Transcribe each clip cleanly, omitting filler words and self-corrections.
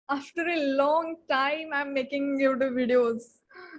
After a long time, I'm making YouTube videos.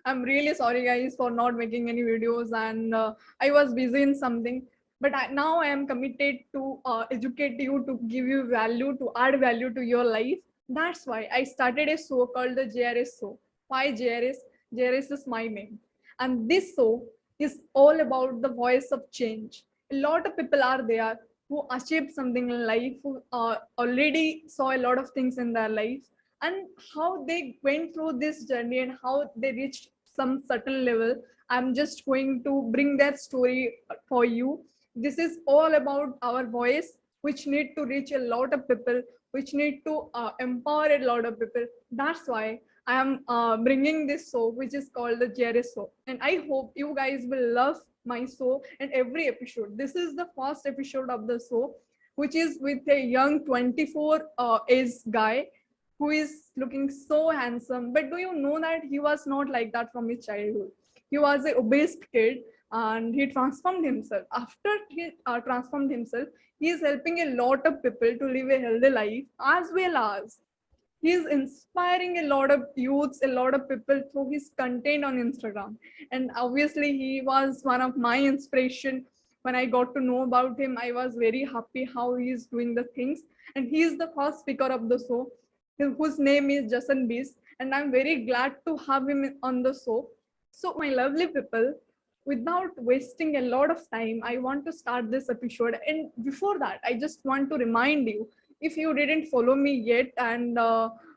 I'm really sorry, guys, for not making any videos, and I was busy in something. But now I am committed to educate you, to give you value, to add value to your life. That's why I started a show called the JRS Show. Why JRS? JRS is my name, and this show is all about the voice of change. A lot of people are there who achieved something in life, who already saw a lot of things in their lives, and how they went through this journey and how they reached some certain level. I'm just going to bring that story for you. This is all about our voice, which need to reach a lot of people, which need to empower a lot of people. That's why I am bringing this show, which is called the Jerry Show, and I hope you guys will love my show and every episode. This is the first episode of the show, which is with a young 24 age guy who is looking so handsome. But do you know that he was not like that from his childhood? He was an obese kid, and he transformed himself. After he transformed himself, he is helping a lot of people to live a healthy life, as well as he is inspiring a lot of youths, a lot of people through his content on Instagram. And obviously, he was one of my inspiration. When I got to know about him, I was very happy how he is doing the things. And he is the first speaker of the show, whose name is Jason Beast. And I'm very glad to have him on the show. So, my lovely people, without wasting a lot of time, I want to start this episode. And before that, I just want to remind you, if you didn't follow me yet, and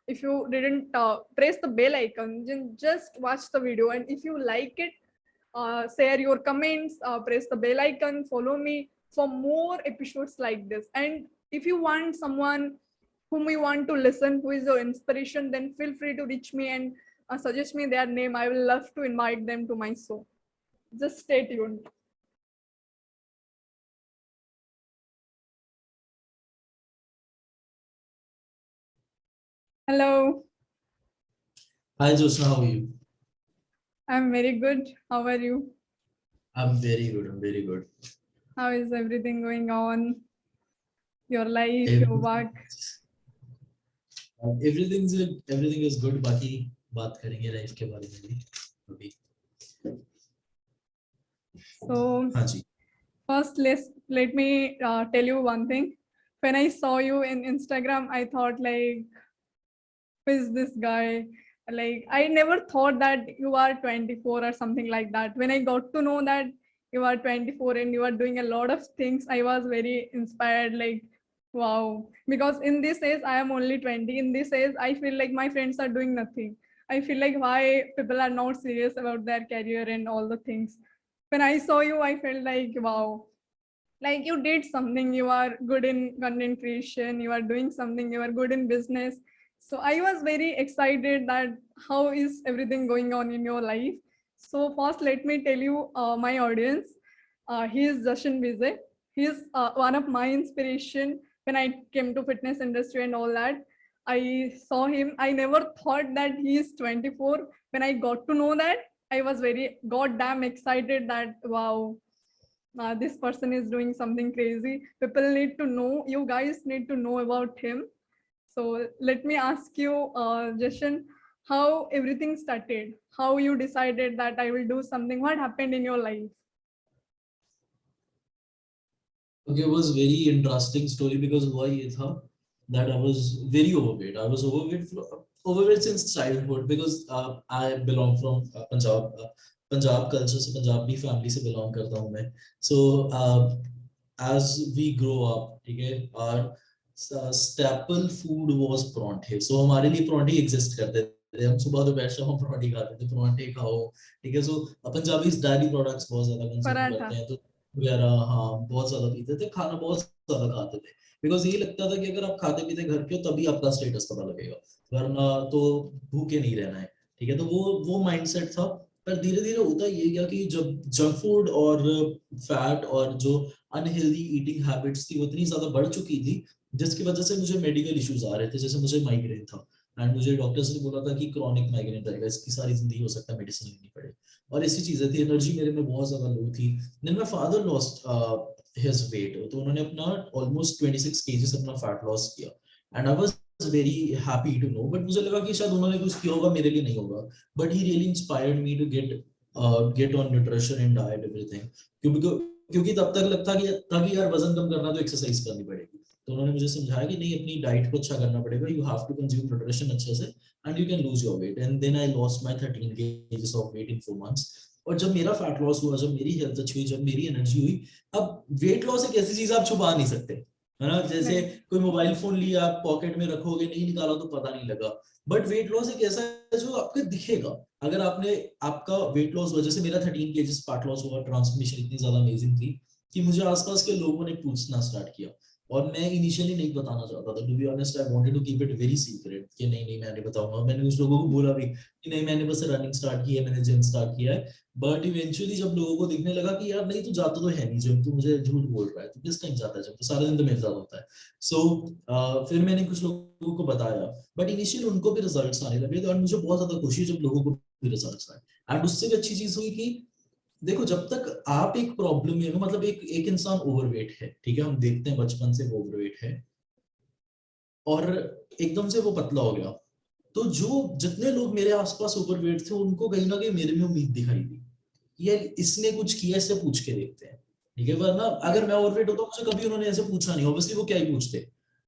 if you didn't press the bell icon, then just watch the video. And if you like it, share your comments, press the bell icon, follow me for more episodes like this. And if you want someone whom you want to listen, who is your inspiration, then feel free to reach me and suggest me their name. I will love to invite them to my show. Just stay tuned. Hello, Hi Josna, how are you? I'm very good. How are you? I'm very good. I'm very good. How is everything going on? Your life, your Everything, work? everything is good. बाकी बात करेंगे life के बारे में भी अभी. So, हाँ जी. first, let me tell you one thing. When I saw you in Instagram, I thought like, who is this guy? Like, I never thought that you are 24 or something like that. When I got to know that you are 24 and you are doing a lot of things, I was very inspired. Like, wow. Because in this age, I am only 20. In this age, I feel like my friends are doing nothing. I feel like why people are not serious about their career and all the things. When I saw you, I felt like, wow, like you did something. You are good in content creation, you are doing something, you are good in business. So I was very excited that how is everything going on in your life. So first let me tell you, my audience, he is Jashan Vijay. He is one of my inspiration. When I came to fitness industry and all that, I saw him. I never thought that he is 24. When I got to know that, I was very goddamn excited that wow, this person is doing something crazy. People need to know, you guys need to know about him. So let me ask you, Jashan, how everything started, how you decided that I will do something, what happened in your life? Okay, it was very interesting story because हुआ ये था that I was very overweight. I was overweight since childhood because I belong from Punjab. Punjab culture से Punjabi family से belong करता हूँ मैं. So as we grow up, ठीक है, our staple food was परांठे. So हमारे लिए परांठे exist करते थे. हम सुबह दोपहर शाम परांठे खाते थे. परांठे खाओ, ठीक है. So पंजाबी dairy products बहुत ज्यादा consume Paratha. करते हैं. तो वगैरह हाँ बहुत ज्यादा पीते थे, खाना बहुत ज्यादा खाते थे बिकॉज ये लगता था कि अगर आप खाते पीते घर के हो तभी आपका स्टेटस पता लगेगा, वरना तो भूखे नहीं रहना है, ठीक है. तो वो माइंडसेट था. पर धीरे धीरे होता ये गया कि जब जंक फूड और फैट और जो अनहेल्दी ईटिंग हैबिट्स थी वो इतनी ज्यादा बढ़ चुकी थी जिसकी वजह से मुझे मेडिकल इश्यूज आ रहे थे. जैसे मुझे माइग्रेन था एंड मुझे डॉक्टर्स ने बोला था कि क्रॉनिक माइग्रेन रहेगा, इसकी सारी जिंदगी हो सकता है मेडिसिन लेनी पड़े. और ऐसी चीजें थी, एनर्जी मेरे में बहुत ज्यादा लो थी. Then my father lost his weight, तो उन्होंने अपना ऑलमोस्ट 26 केजीज अपना फैट लॉस किया and I was very happy to know, but मुझे लगा कि शायद उन्होंने कुछ किया होगा, मेरे लिए नहीं होगा, but he really inspired me to get on nutrition and diet everything, क्योंकि क्योंकि तब तक लगता कि यार वजन कम करना तो एक्सरसाइज करनी पड़ेगी, तो उन्होंने मुझे समझाया कि नहीं, अपनी डाइट को अच्छा करना पड़ेगा, you have to consume nutrition अच्छे से and you can lose your weight, and then I lost my 13 kgs of weight in 4 months। और जब मेरा फैट लॉस हुआ, जब मेरी हेल्थ अच्छी हुई, जब मेरी एनर्जी हुई, अब वेट लॉस एक ऐसी चीज आप छुपा नहीं सकते, है ना, जैसे कोई मोबाइल फोन लिया आप पॉकेट में रखोगे, नहीं निकाला तो पता नहीं लगा, बट वेट लॉस एक ऐसा है जो आपको दिखेगा। अगर आपका वेट लॉस हुआ, जैसे मेरा 13 kgs फैट लॉस हुआ, ट्रांसफॉर्मेशन इतनी ज्यादा अमेजिंग थी कि मुझे आसपास के लोगों ने पूछना स्टार्ट किया, और मैं इनिशियली नहीं बताना चाहता था, to be honest I wanted to keep it very secret, कि नहीं मैं नहीं बताऊंगा। मैंने उस लोगों को बोला भी कि नहीं, मैंने बस रनिंग स्टार्ट की है, मैंने जिम स्टार्ट किया है, बट इवेंचुअली जब लोगों को दिखने लगा कि यार नहीं, तू जाता तो है नहीं जिम, तू मुझे झूठ बोल रहा है, तू किस टाइम जाता है जिम, तो सारा दिन तो मेरे साथ होता है। सो फिर मैंने कुछ लोगों को बताया, बट इनिशियली उनको भी रिजल्ट्स आने लगे, और मुझे बहुत ज्यादा खुशी जब लोगों को भी रिजल्ट्स आए। एंड उससे भी अच्छी चीज हुई कि देखो, जब तक आप एक प्रॉब्लम में हो, मतलब एक इंसान ओवरवेट है, ठीक है, हम देखते हैं बचपन से वो ओवरवेट है और एकदम से वो पतला हो गया, तो जो जितने लोग मेरे आसपास ओवरवेट थे, उनको कहीं ना कहीं मेरे में उम्मीद दिखाई दी, ये इसने कुछ किया, इससे पूछ के देखते हैं, ठीक है। वरना अगर मैं ओवरवेट होता, मुझे कभी उन्होंने ऐसे पूछा नहीं, ऑब्वियसली वो क्या ही पूछते,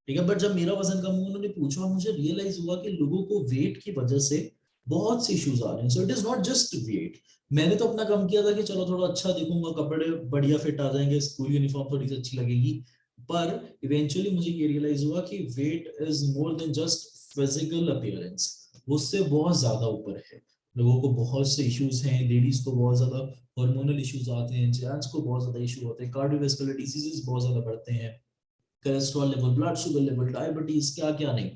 ठीक है। बट जब मेरा वजन कम हुआ, उन्होंने पूछा, और मुझे रियलाइज हुआ कि लोगों को वेट की वजह से बहुत से इश्यूज आ रहे हैं। So it is not just weight. मैंने तो अपना कम किया था कि चलो थोड़ा अच्छा दिखूंगा, कपड़े बढ़िया फिट आ जाएंगे, स्कूल यूनिफॉर्म थोड़ी सी अच्छी लगेगी, पर इवेंचुअली मुझे ये रियलाइज हुआ कि weight is more than just physical appearance, उससे बहुत ज्यादा ऊपर है। लोगों को बहुत से इश्यूज हैं, लेडीज को बहुत ज्यादा हार्मोनल इश्यूज आते हैं, जेंट्स को बहुत ज्यादा इशू होते हैं, कार्डियोवैस्कुलर डिजीजेस बहुत ज्यादा बढ़ते हैं, cholesterol level, blood sugar level, diabetes, क्या क्या नहीं।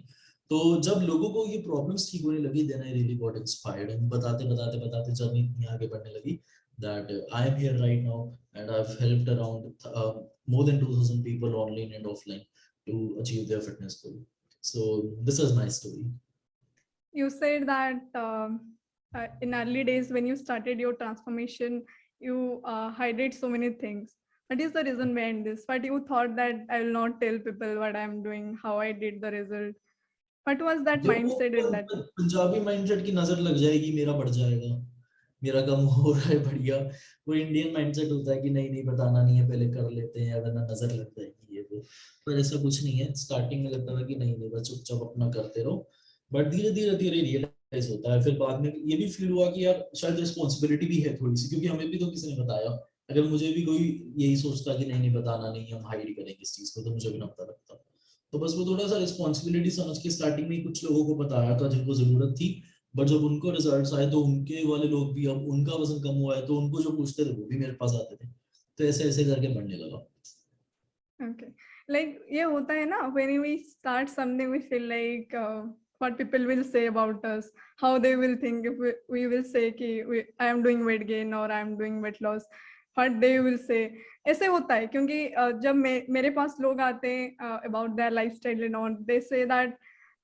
तो जब लोगों को ये प्रॉब्लम्स ठीक होने लगी, then I really got inspired, and बताते जर्नी इतनी आगे बढ़ने लगी that I am here right now, and I've helped around more than 2000 people online and offline to achieve their fitness goal. So this is my story. You said that in early days when you started your transformation, you hid so many things. What is the reason behind this? What you thought that I will not tell people what I'm doing, how I did the result? What was that mindset at that time? Punjabi mindset की नजर लग जाएगी, मेरा बढ़ जाएगा, मेरा कम हो रहा है, बढ़िया। वो इंडियन माइंडसेट होता है कि नहीं नहीं बताना नहीं है, पहले कर लेते हैं, वरना नजर लग जाएगी ये वो। पर ऐसा कुछ नहीं है। स्टार्टिंग में लगता था कि नहीं नहीं बस चुपचाप अपना करते रहो, बट धीरे धीरे रियलाइज होता है। फिर बाद में ये भी फील हुआ कि यार शायद रिस्पॉन्सिबिलिटी भी है थोड़ी सी, क्योंकि हमें भी तो किसी ने बताया। अगर मुझे भी कोई यही सोचता कि नहीं नहीं बताना नहीं, हम हाइड करेंगे इस चीज को, तो मुझे भी ना पता लगता। तो बस वो थोड़ा सा रिस्पॉन्सिबिलिटी समझ के स्टार्टिंग में कुछ लोगों को बताया था जिनको जरूरत थी, बट जब उनको रिजल्ट्स आए तो उनके वाले लोग भी, अब उनका वजन कम हुआ है तो उनको जो पूछते थे वो भी मेरे पास आते थे, तो ऐसे ऐसे करके बढ़ने लगा। Okay, like ये होता है ना, when we start something we feel like what people will say about us, how they will think if we will say कि I am doing weight gain or I am doing weight loss, what they will say। ऐसे होता है क्योंकि जब मेरे पास लोग आते हैं about their lifestyle and all, they say that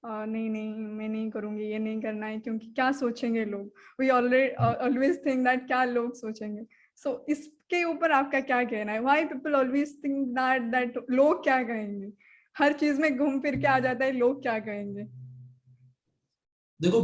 नहीं नहीं मैं नहीं करूँगी, ये नहीं करना है क्योंकि क्या सोचेंगे लोग। We always think that क्या लोग सोचेंगे। So इसके ऊपर आपका क्या कहना है? Why people always think that लोग क्या कहेंगे? हर चीज में घूम फिर के आ जाता है लोग क्या कहेंगे। देखो,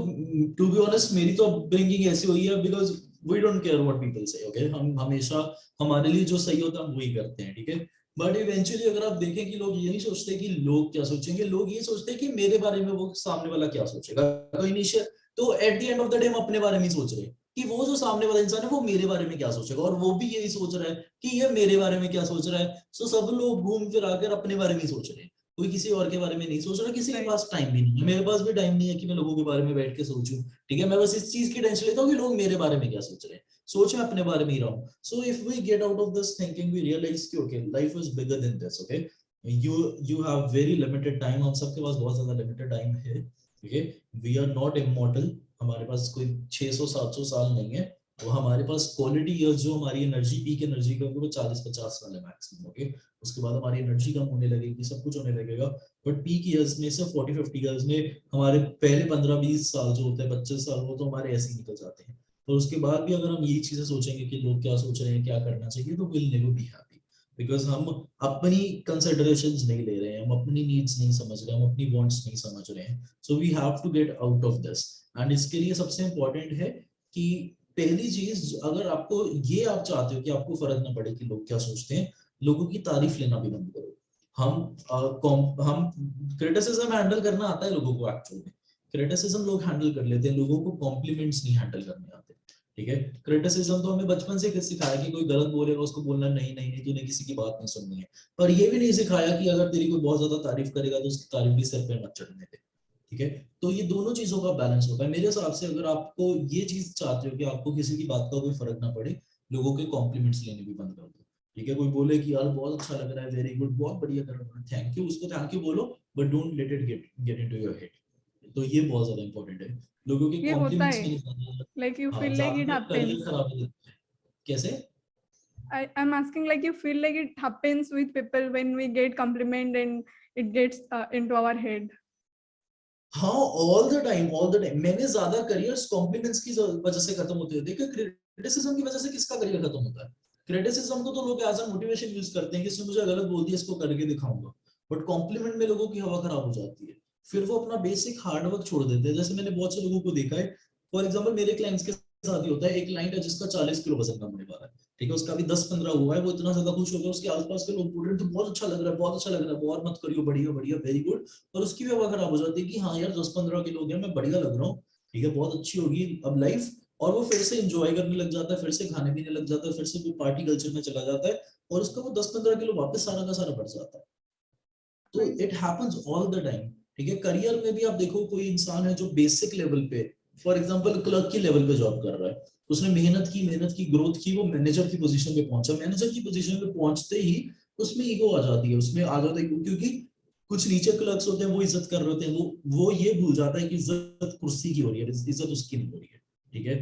टू बी ऑनेस्ट मेरी तो अपब्रिंगिंग ऐसी हुई है, because we don't care what people से, ओके। हम हमेशा हमारे लिए जो सही होता है हम वही करते हैं, ठीक है। बट इवेंचुअली अगर आप देखें कि लोग ये नहीं सोचते कि लोग क्या सोचेंगे, लोग ये सोचते हैं कि मेरे बारे में वो सामने वाला क्या सोचेगा। तो इनिशियल तो eight the end of the day हम अपने बारे में ही सोच रहे हैं कि वो जो सामने वाला इंसान है वो मेरे बारे में क्या सोचेगा, और वो भी यही सोच रहा है कि ये मेरे बारे में क्या सोच रहा है। सो सब लोग घूम फिर आकर अपने बारे में ही सोच रहे हैं, कोई किसी और के बारे में नहीं सोच रहा। किसी के पास टाइम भी नहीं है, मेरे पास भी टाइम नहीं है कि मैं लोगों के बारे में बैठ के सोचूं, ठीक है। मैं बस इस चीज की टेंशन लेता हूँ कि लोग मेरे बारे में क्या सोच रहे हैं, सोच मैं अपने बारे में ही रहा हूँ। So if we get out of this thinking, we realise कि okay life is bigger than this, okay. You have very limited time, हम सबके पास बहुत ज्यादा लिमिटेड टाइम है, ठीक है। वी आर नॉट इमॉर्टल, हमारे पास कोई 600-700 साल नहीं है। वो हमारे पास क्वालिटी ईयर्स जो हमारी एनर्जी, पीक एनर्जी का, वो 40-50 साल है मैक्सिमम, ओके। उसके बाद हमारी एनर्जी कम होने लगेगी, सब कुछ होने लगेगा। बट पीक ईयर्स में से 40-50 ईयर्स में हमारे पहले 15-20 साल जो होते हैं, 25 साल, वो तो हमारे ऐसे ही निकल जाते हैं। और उसके बाद भी अगर हम यही चीजें सोचेंगे कि लोग क्या सोच रहे हैं, क्या करना चाहिए, तो will never be happy. Because हम अपनी कंसिडरेशंस नहीं ले रहे हैं, हम अपनी नीड्स नहीं समझ रहे हैं, हम अपनी वांट्स नहीं समझ रहे हैं. So we have to get out of this. And इसके लिए सबसे इम्पोर्टेंट है कि पहली चीज, अगर आपको ये आप चाहते हो कि आपको फर्क ना पड़े कि लोग क्या सोचते हैं, लोगों की तारीफ लेना भी बंद करो. हम क्रिटिसिज्म हैंडल करना आता है लोगों को, एक्चुअली क्रिटिसिज्म लोग हैंडल कर लेते हैं, लोगों को कॉम्प्लीमेंट्स नहीं हैंडल करने आते. ठीक है, क्रिटिसिज्म तो हमें बचपन से सिखाया कि कोई गलत बोलेगा उसको बोलना नहीं नहीं नहीं, तूने किसी की बात नहीं सुननी है. पर ये भी नहीं सिखाया कि अगर तेरी कोई बहुत ज्यादा तारीफ करेगा तो उसकी तारीफ भी सिर पे मत चढ़ने दे. ठीक है, तो ये दोनों चीजों का बैलेंस होता है मेरे हिसाब से. अगर आपको ये चीज चाहते हो कि आपको किसी की बात का कोई फर्क ना पड़े, लोगों के कॉम्प्लीमेंट्स लेने भी बंद कर दो. ठीक है, कोई बोले कि यार बहुत अच्छा लग रहा है, वेरी गुड, बहुत बढ़िया कर रहा है, थैंक यू, उसको थैंक यू बोलो, but don't let it get into your head. तो ये बहुत ज्यादा इंपॉर्टेंट है, लोगों के ये होता कॉम्प्लीमेंट्स है, में नहीं. like you हाँ, feel like it ज्यादातर करियर happens. खराब हो जाता है. कैसे? I'm asking, like, you feel like it happens with people when we get compliment and it gets into our head. हाँ, all the time, all the time. मैंने ज्यादा careers compliments की वजह से खत्म होते हैं. देखिए, क्रिटिसिज्म की वजह से किसका करियर खत्म होता है? क्रिटिसिज्म को तो लोग एज अ मोटिवेशन यूज करते हैं कि इसने मुझे गलत बोल दिया, इसको करके दिखाऊंगा. बट कॉम्प्लीमेंट में लोगों की हवा खराब हो जाती है, फिर वो अपना बेसिक हार्डवर्क छोड़ देते हैं. जैसे मैंने बहुत से लोगों को देखा है, फॉर एग्जाम्पल मेरे क्लाइंट्स के साथ ही होता है. एक क्लाइंट है जिसका 40 किलो वजन कम होने वाला है. ठीक है, उसका भी 10-15 हुआ है, वो इतना ज्यादा खुश हो गया, उसके आसपास के लोग बोल रहे हैं तो बहुत अच्छा लग रहा है, बहुत अच्छा लग रहा है, और मत करियो, बढ़िया बढ़िया, वेरी गुड. और उसकी भी हवा खराब हो जाती है कि हाँ यार 10-15 किलो हो गया, मैं बढ़िया लग रहा हूँ, ठीक है, बहुत अच्छी होगी अब लाइफ. और वो फिर से एंजॉय करने लग जाता है, फिर से खाने पीने लग जाता है, फिर से वो पार्टी कल्चर में चला जाता है, और उसका वो 10-15 किलो वापस सारा का सारा बढ़ जाता है. तो Right. It happens all the time. ठीक है, करियर में भी आप देखो, कोई इंसान है जो बेसिक लेवल पे, फॉर एग्जांपल क्लर्क की लेवल पे जॉब कर रहा है, उसने मेहनत की ग्रोथ की, वो मैनेजर की पोजीशन पे पहुंचा. मैनेजर की पोजीशन पे पहुंचते ही उसमें ईगो आ जाती है, उसमें आ जाता है, क्योंकि कुछ नीचे क्लर्क्स होते हैं वो इज्जत कर रहे होते हैं, वो ये भूल जाता है कि इज्जत कुर्सी की हो रही है, इज्जत उसकी नहीं हो रही है. ठीक है,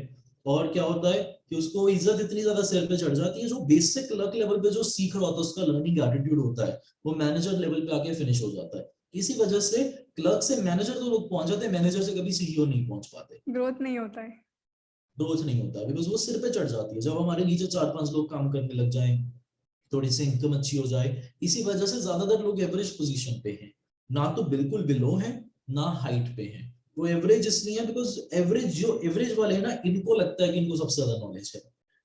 और क्या होता है कि उसको इज्जत इतनी ज्यादा सिर पे चढ़ जाती है, जो बेसिक क्लर्क लेवल पे जो सीख रहा होता है, उसका लर्निंग एटीट्यूड होता है, वो मैनेजर लेवल पे आके फिनिश हो जाता है. इसी वजह से क्लर्क से मैनेजर तो लोग पहुंच जाते हैं, मैनेजर से कभी सीईओ नहीं पहुंच पाते. ग्रोथ नहीं होता है. ग्रोथ नहीं होता बिकॉज वो सिर पे चढ़ जाती है. जब हमारे नीचे 4-5 लोग काम करने लग जाएं, थोड़ी सी इनकम अच्छी हो जाए, इसी वजह से ज्यादातर लोग एवरेज पोजीशन पे हैं, ना तो बिल्कुल बिलो है, ना हाइट पे है. वो एवरेज इसलिए है बिकॉज एवरेज वाले हैं ना, इनको लगता है कि इनको सबसे ज्यादा नॉलेज है.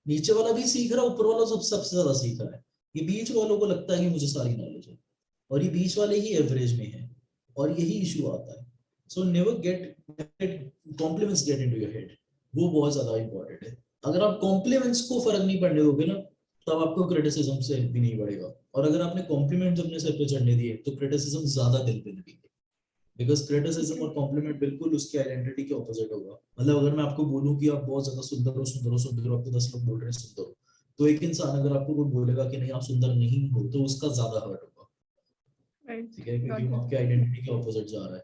नीचे वाला भी सीख रहा है, ऊपर वाला सबसे ज्यादा सीख रहा है. ये बीच वालों को लगता है कि मुझे सारी नॉलेज है, और ये बीच वाले ही एवरेज में है, और यही इशू आता है. So never get compliments get into your head. वो बहुत ज्यादा इंपॉर्टेंट है. अगर आप कॉम्प्लीमेंट्स को फर्क नहीं पड़ने दोगे ना, तब आपको क्रिटिसिज्म से भी नहीं बढ़ेगा. और अगर आपने कॉम्प्लीमेंट अपने सर पे चढ़ने दिए तो क्रिटिसिज्म ज्यादा दिल पे लगेंगे. बिकॉज क्रिटिसिज्म और कॉम्प्लीमेंट बिल्कुल उसकी आइडेंटिटी के ऑपोजिट होगा. मतलब अगर मैं आपको बोलूं कि आप बहुत ज्यादा सुंदर हो, सुंदर हो, सुंदर हो, आपको 10 लोग बोल रहे हैं सुंदर हो, तो एक इंसान अगर आपको कोई बोलेगा कि नहीं आप सुंदर नहीं हो, तो उसका ज्यादा हर्ट होगा. Right. ठीक है, क्योंकि Got वो it. आपके आइडेंटिटी के ऑपोजिट जा रहा है.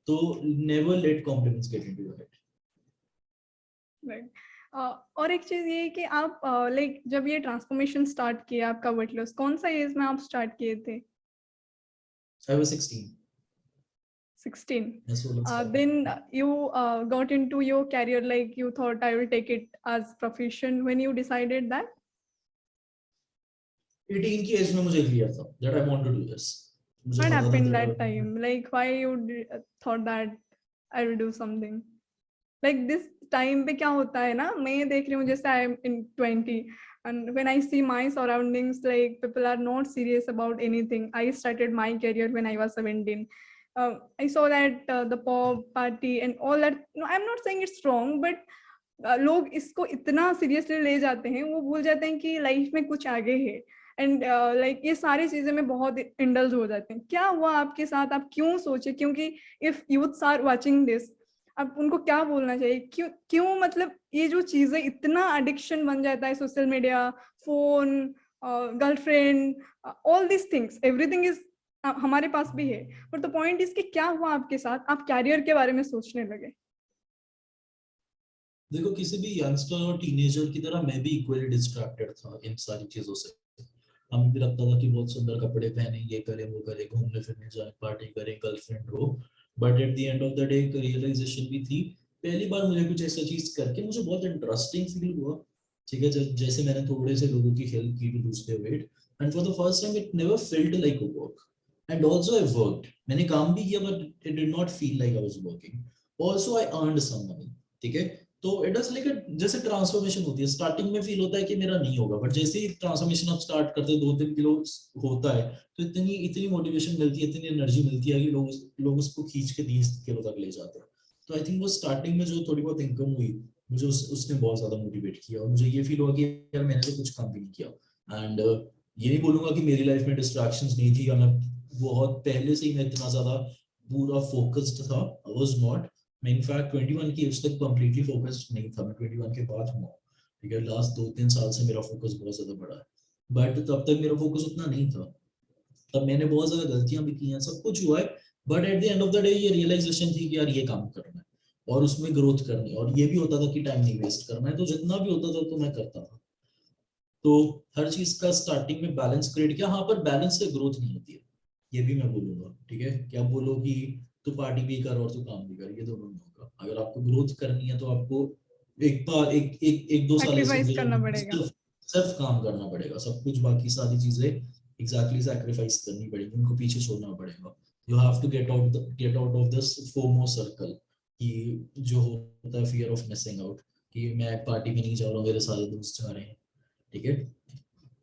तो never let compliments get into your head. Right. और एक चीज ये है कि आप लाइक जब ये ट्रांसफॉर्मेशन स्टार्ट किया आपका वेट लॉस, कौन सा एज में आप स्टार्ट किए थे? I was 16. 16. मैं 16 साल का Then था. you got into your career, like you thought I will take it as profession when you decided that? 18 की एज में मुझे क्लियर था that I want to do this. मुझे What पता था happened that that time? Like why you thought that I will do something? Like this time पे क्या होता है ना, मैं ये देख रही हूँ जैसे I am in 20 and when I see my surroundings, like people are not serious about anything. I started my career when I was 17. I saw that the pop party and all that. No, I'm not saying it's wrong, but लोग इसको इतना seriously ले जाते हैं, वो भूल जाते हैं कि लाइफ में कुछ आगे है. एंड लाइक ये सारी चीजें में बहुत इंडल्ज हो जाते हैं. क्या हुआ आपके साथ? आप क्यों सोचे? क्योंकि if youths are watching this, अब उनको क्या बोलना चाहिए? क्यों क्यों मतलब ये जो चीजें इतना एडिक्शन बन जाता है, social media, phone, girlfriend, all this things, everything is हमारे पास भी है. बट द पॉइंट इज कि क्या हुआ आपके साथ, आप कैरियर के बारे में सोचने लगे? देखो, किसी भी यंगस्टर और टीनेजर की तरह मैं भी इक्वली डिस्ट्रैक्टेड था इन सारी चीजों से. हमें भी लगता था कि बहुत सुंदर कपड़े पहने, ये करें वो करें, घूमने फिरने जाए, पार्टी करें, गर्लफ्रेंड हो. But at the end of the day एक रियलाइजेशन भी थी. पहली बार मुझे कुछ ऐसा चीज करके मुझे बहुत इंटरेस्टिंग फील हुआ. ठीक है, जैसे मैंने थोड़े से लोगों की हेल्प की to lose their weight, and for the first time it never felt like a work, and also I worked, मैंने काम भी किया but it did not feel like I was working. Also I earned some money, ठीक है। तो it is like जैसे transformation होती है, स्टार्टिंग में फील होता है कि मेरा नहीं होगा, बट जैसे ही ट्रांसफॉर्मेशन आप स्टार्ट करते हो 2-3 किलो होता है, तो इतनी इतनी मोटिवेशन मिलती है, इतनी एनर्जी मिलती है कि लोग उसको खींच के 30 किलो तक ले जाते हैं। तो आई थिंक वो स्टार्टिंग में जो थोड़ी बहुत इनकम हुई, मुझे उसने बहुत ज्यादा मोटिवेट किया, और मुझे ये फील हुआ कि यार मैंने तो कुछ काम भी नहीं किया। एंड ये नहीं बोलूंगा कि मेरी लाइफ में डिस्ट्रैक्शंस नहीं थी, या मैं बहुत पहले से ही मैं इतना ज्यादा पूरा फोकस्ड था, आई वाज नॉट। मैं इनफैक्ट 21 की एज तक कंप्लीटली फोकस्ड नहीं था, मैं 21 के बाद हुआ, ठीक है। लास्ट 2-3 साल से मेरा फोकस बहुत ज्यादा बढ़ा है, बट तब तक मेरा फोकस उतना नहीं था। तब मैंने बहुत ज्यादा गलतियां भी की हैं, सब कुछ हुआ है, but at the end of the day ये रियलाइजेशन थी कि यार ये काम करना है और उसमें ग्रोथ करनी है, और ये भी होता था कि टाइम नहीं वेस्ट करना है, तो जितना भी होता था तो मैं करता था। तो हर चीज का स्टार्टिंग में बैलेंस क्रिएट किया। हाँ, पर बैलेंस से ग्रोथ नहीं होती है, ये भी मैं बोलूंगा, ठीक है। क्या बोलो कि तू पार्टी भी कर और तू काम भी कर, ये दोनों नहीं होगा। अगर आपको ग्रोथ करनी है तो आपको एक बार एक एक एक दो साल ऐसे सेक्रीफाइस होंगे करना जब पड़ेगा। सिर्फ सिर्फ काम करना पड़ेगा, सब कुछ बाकी सारी चीजें एग्जैक्टली सैक्रिफाइस करनी पड़ेगी, उनको पीछे छोड़ना पड़ेगा। You have to get out of this FOMO circle, कि जो होता है फियर ऑफ मिसिंग आउट, कि मैं पार्टी में नहीं जा रहा हूँ, मेरे सारे दोस्त जा रहे हैं, ठीक है।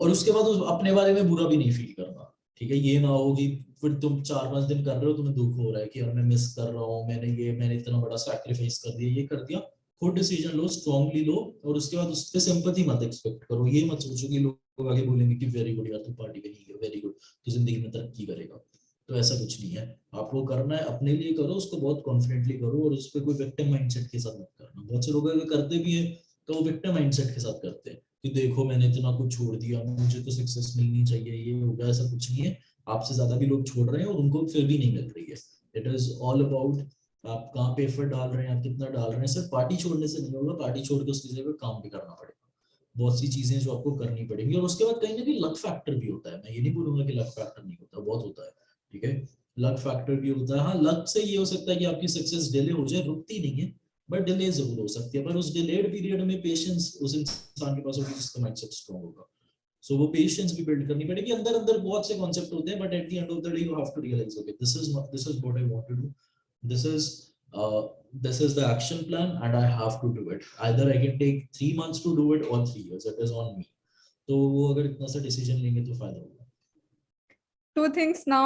और उसके बाद अपने बारे में बुरा भी नहीं फील करना, ठीक है। ये ना हो कि फिर तुम 4-5 दिन कर रहे हो, तुम्हें दुख हो रहा है कि यार मैं मिस कर रहा हूँ, मैंने इतना बड़ा सैक्रिफाइस कर दिया, ये कर दिया। खुद डिसीजन लो, स्ट्रांगली लो, और उसके बाद उस पर सिंपैथी मत एक्सपेक्ट करो। ये मत सोचो कि लोग आगे बोलेंगे कि वेरी गुड यार, तू पार्टी पे नहीं गया, वेरी गुड, तू जिंदगी में तरक्की करेगा। तो ऐसा कुछ नहीं है। आपको करना है अपने लिए करो, उसको बहुत कॉन्फिडेंटली करो, और उस पर कोई विक्टिम माइंडसेट के साथ मत करना। बहुत से लोग अगर करते भी है तो वो विक्टिम माइंडसेट के साथ करते हैं कि देखो मैंने इतना कुछ छोड़ दिया, मुझे तो सक्सेस मिलनी चाहिए, ये होगा। ऐसा कुछ नहीं है, आपसे ज्यादा भी लोग छोड़ रहे हैं और उनको फिर भी नहीं मिल रही है। इट इज ऑल अबाउट आप कहाँ पे एफर्ट डाल रहे हैं, आप कितना डाल रहे हैं। सिर्फ पार्टी छोड़ने से नहीं होगा, पार्टी छोड़ के उसकी जगह काम भी करना पड़ेगा, बहुत सी चीजें जो आपको करनी पड़ेंगी। और उसके बाद कहीं ना कहीं लक फैक्टर भी होता है, मैं ये नहीं बोलूंगा कि लक फैक्टर नहीं होता, बहुत होता है, ठीक है। लक फैक्टर भी होता है। हाँ, लक से ये हो सकता है कि आपकी सक्सेस डिले हो जाए, रुकती नहीं है, बट डिले जरूर हो सकती है। पर उस डिलेड पीरियड में पेशेंस उस इंसान के पास होगी जिसका माइंडसेट स्ट्रांग होगा। सो वो पेशेंस भी बिल्ड करनी पड़ेगी। अंदर अंदर बहुत से कॉन्सेप्ट होते हैं, but at the end of the day you have to realise okay this is what I want to do, this is this is the action plan and I have to do it. Either I can take 3 months to do it or 3 years, it is on me. तो वो अगर इतना सा decision लेंगे तो फायदा होगा। Two things now,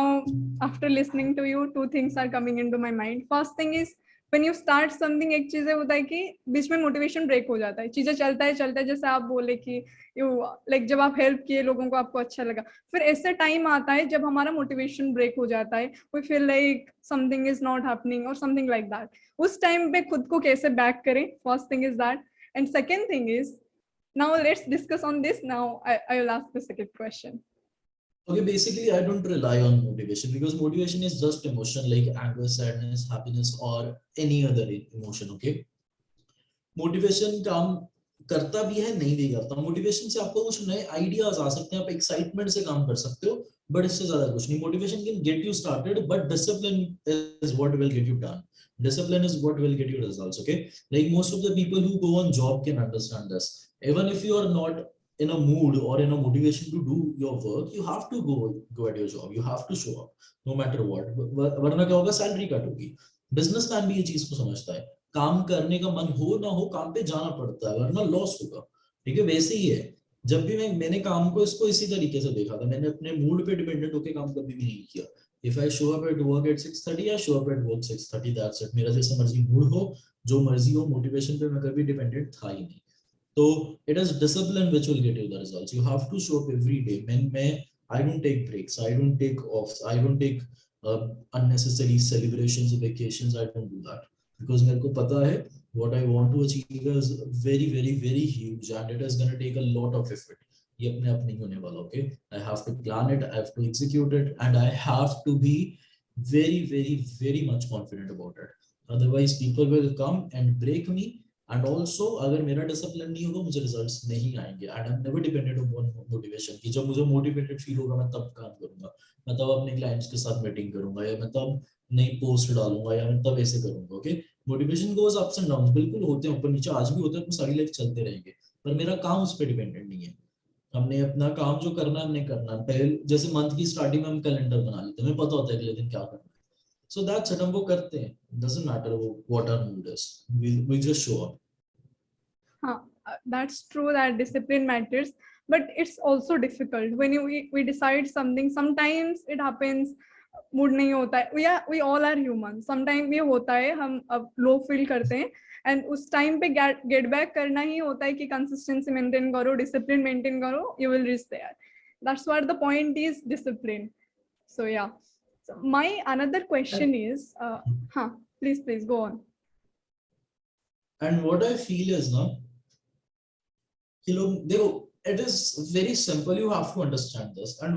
after listening to you, two things are coming into my mind. First thing is, when you start something, एक चीज होता है कि बीच में मोटिवेशन ब्रेक हो जाता है, चीजें चलता है, जैसे आप बोले कि यू लाइक जब आप हेल्प किए लोगों को, आपको अच्छा लगा, फिर ऐसे टाइम आता है जब हमारा मोटिवेशन ब्रेक हो जाता है, we feel like something is not happening और समथिंग लाइक दैट। उस टाइम पे खुद को कैसे बैक करें, first thing is that. And second thing is, now let's discuss on this. Now I will ask the second question. Okay, basically I don't rely on motivation, because motivation is just emotion like anger, sadness, happiness or any other emotion, okay। Motivation काम करता भी है, नहीं भी करता। Motivation से आपको कुछ नए आइडियाज आ सकते हैं, आप एक्साइटमेंट से काम कर सकते हो, बट इससे ज्यादा कुछ नहीं। Motivation can get you started, but discipline is what will get you done. Discipline is what will get you results, okay? Like most of the people who go on job can understand this. Even if you are not in a mood or in a motivation to do your work, you have to go at your job, you have to show up no matter what, वरना क्या होगा, salary cut होगी। Businessman भी ये चीज को समझता है, काम करने का मन हो ना हो काम पे जाना पड़ता है, वरना लॉस होगा, ठीक है। वैसे ही है, जब भी मैंने काम को इसको इसी तरीके से देखा था, मैंने अपने मूड पे डिपेंडेंट होकर काम कभी भी नहीं किया। If I show up at work at 6:30, I show up at work 6:30, that's it। मेरा जैसा मर्जी मूड हो, जो मर्जी हो, मोटिवेशन पे मैं कभी डिपेंडेंट था ही नहीं। तो it is discipline which will get you the results. You have to show up every day। मैं I don't take breaks, I don't take offs, I don't take unnecessary celebrations, vacations, I don't do that, because मेरे को पता है what I want to achieve is very very very huge and it is going to take a lot of effort। ये अपने आप नहीं होने वाला, okay. I have to plan it, I have to execute it and I have to be very very very much confident about it. Otherwise people will come and break me, and also अगर मेरा discipline नहीं होगा मुझे results नहीं आएंगे। And I am never dependent on motivation, कि जब मुझे मोटिवेटेड फील होगा मैं तब काम करूंगा, मैं तब अपने क्लाइंट्स के साथ मीटिंग करूंगा, या मैं तब नई पोस्ट डालूंगा, या मैं तब ऐसे करूंगा, okay. Motivation goes ups and down, बिल्कुल होते हैं ऊपर नीचे, आज भी होते हैं, तो सारी लाइफ चलते रहेंगे। पर मेरा काम उस पर डिपेंडेंट नहीं है। हमने अपना काम जो करना है हमने करना है। पहले जैसे मंथ की स्टार्टिंग में हम कैलेंडर बना लेते हैं, हमें पता होता है अगले दिन क्या करना है, सो दैट्स इट, हम वो करते हैं, डजंट मैटर वो what our mood is, we just show up. That's true that discipline matters, but it's also difficult when we decide something. Sometimes it happens, mood नहीं होता है, we all are human, sometimes ये होता है, हम अब low feel करते हैं, एंड उस टाइम पे गेट बैक करना ही होता है कि कंसिस्टेंसी मेंटेन करो, डिसिप्लिन मेंटेन करो, you will reach there, that's what the point is, discipline. So yeah, so my another question is हाँ, please go on. And what I feel is ना कि लोग देखो, it is very simple, you have to understand this, and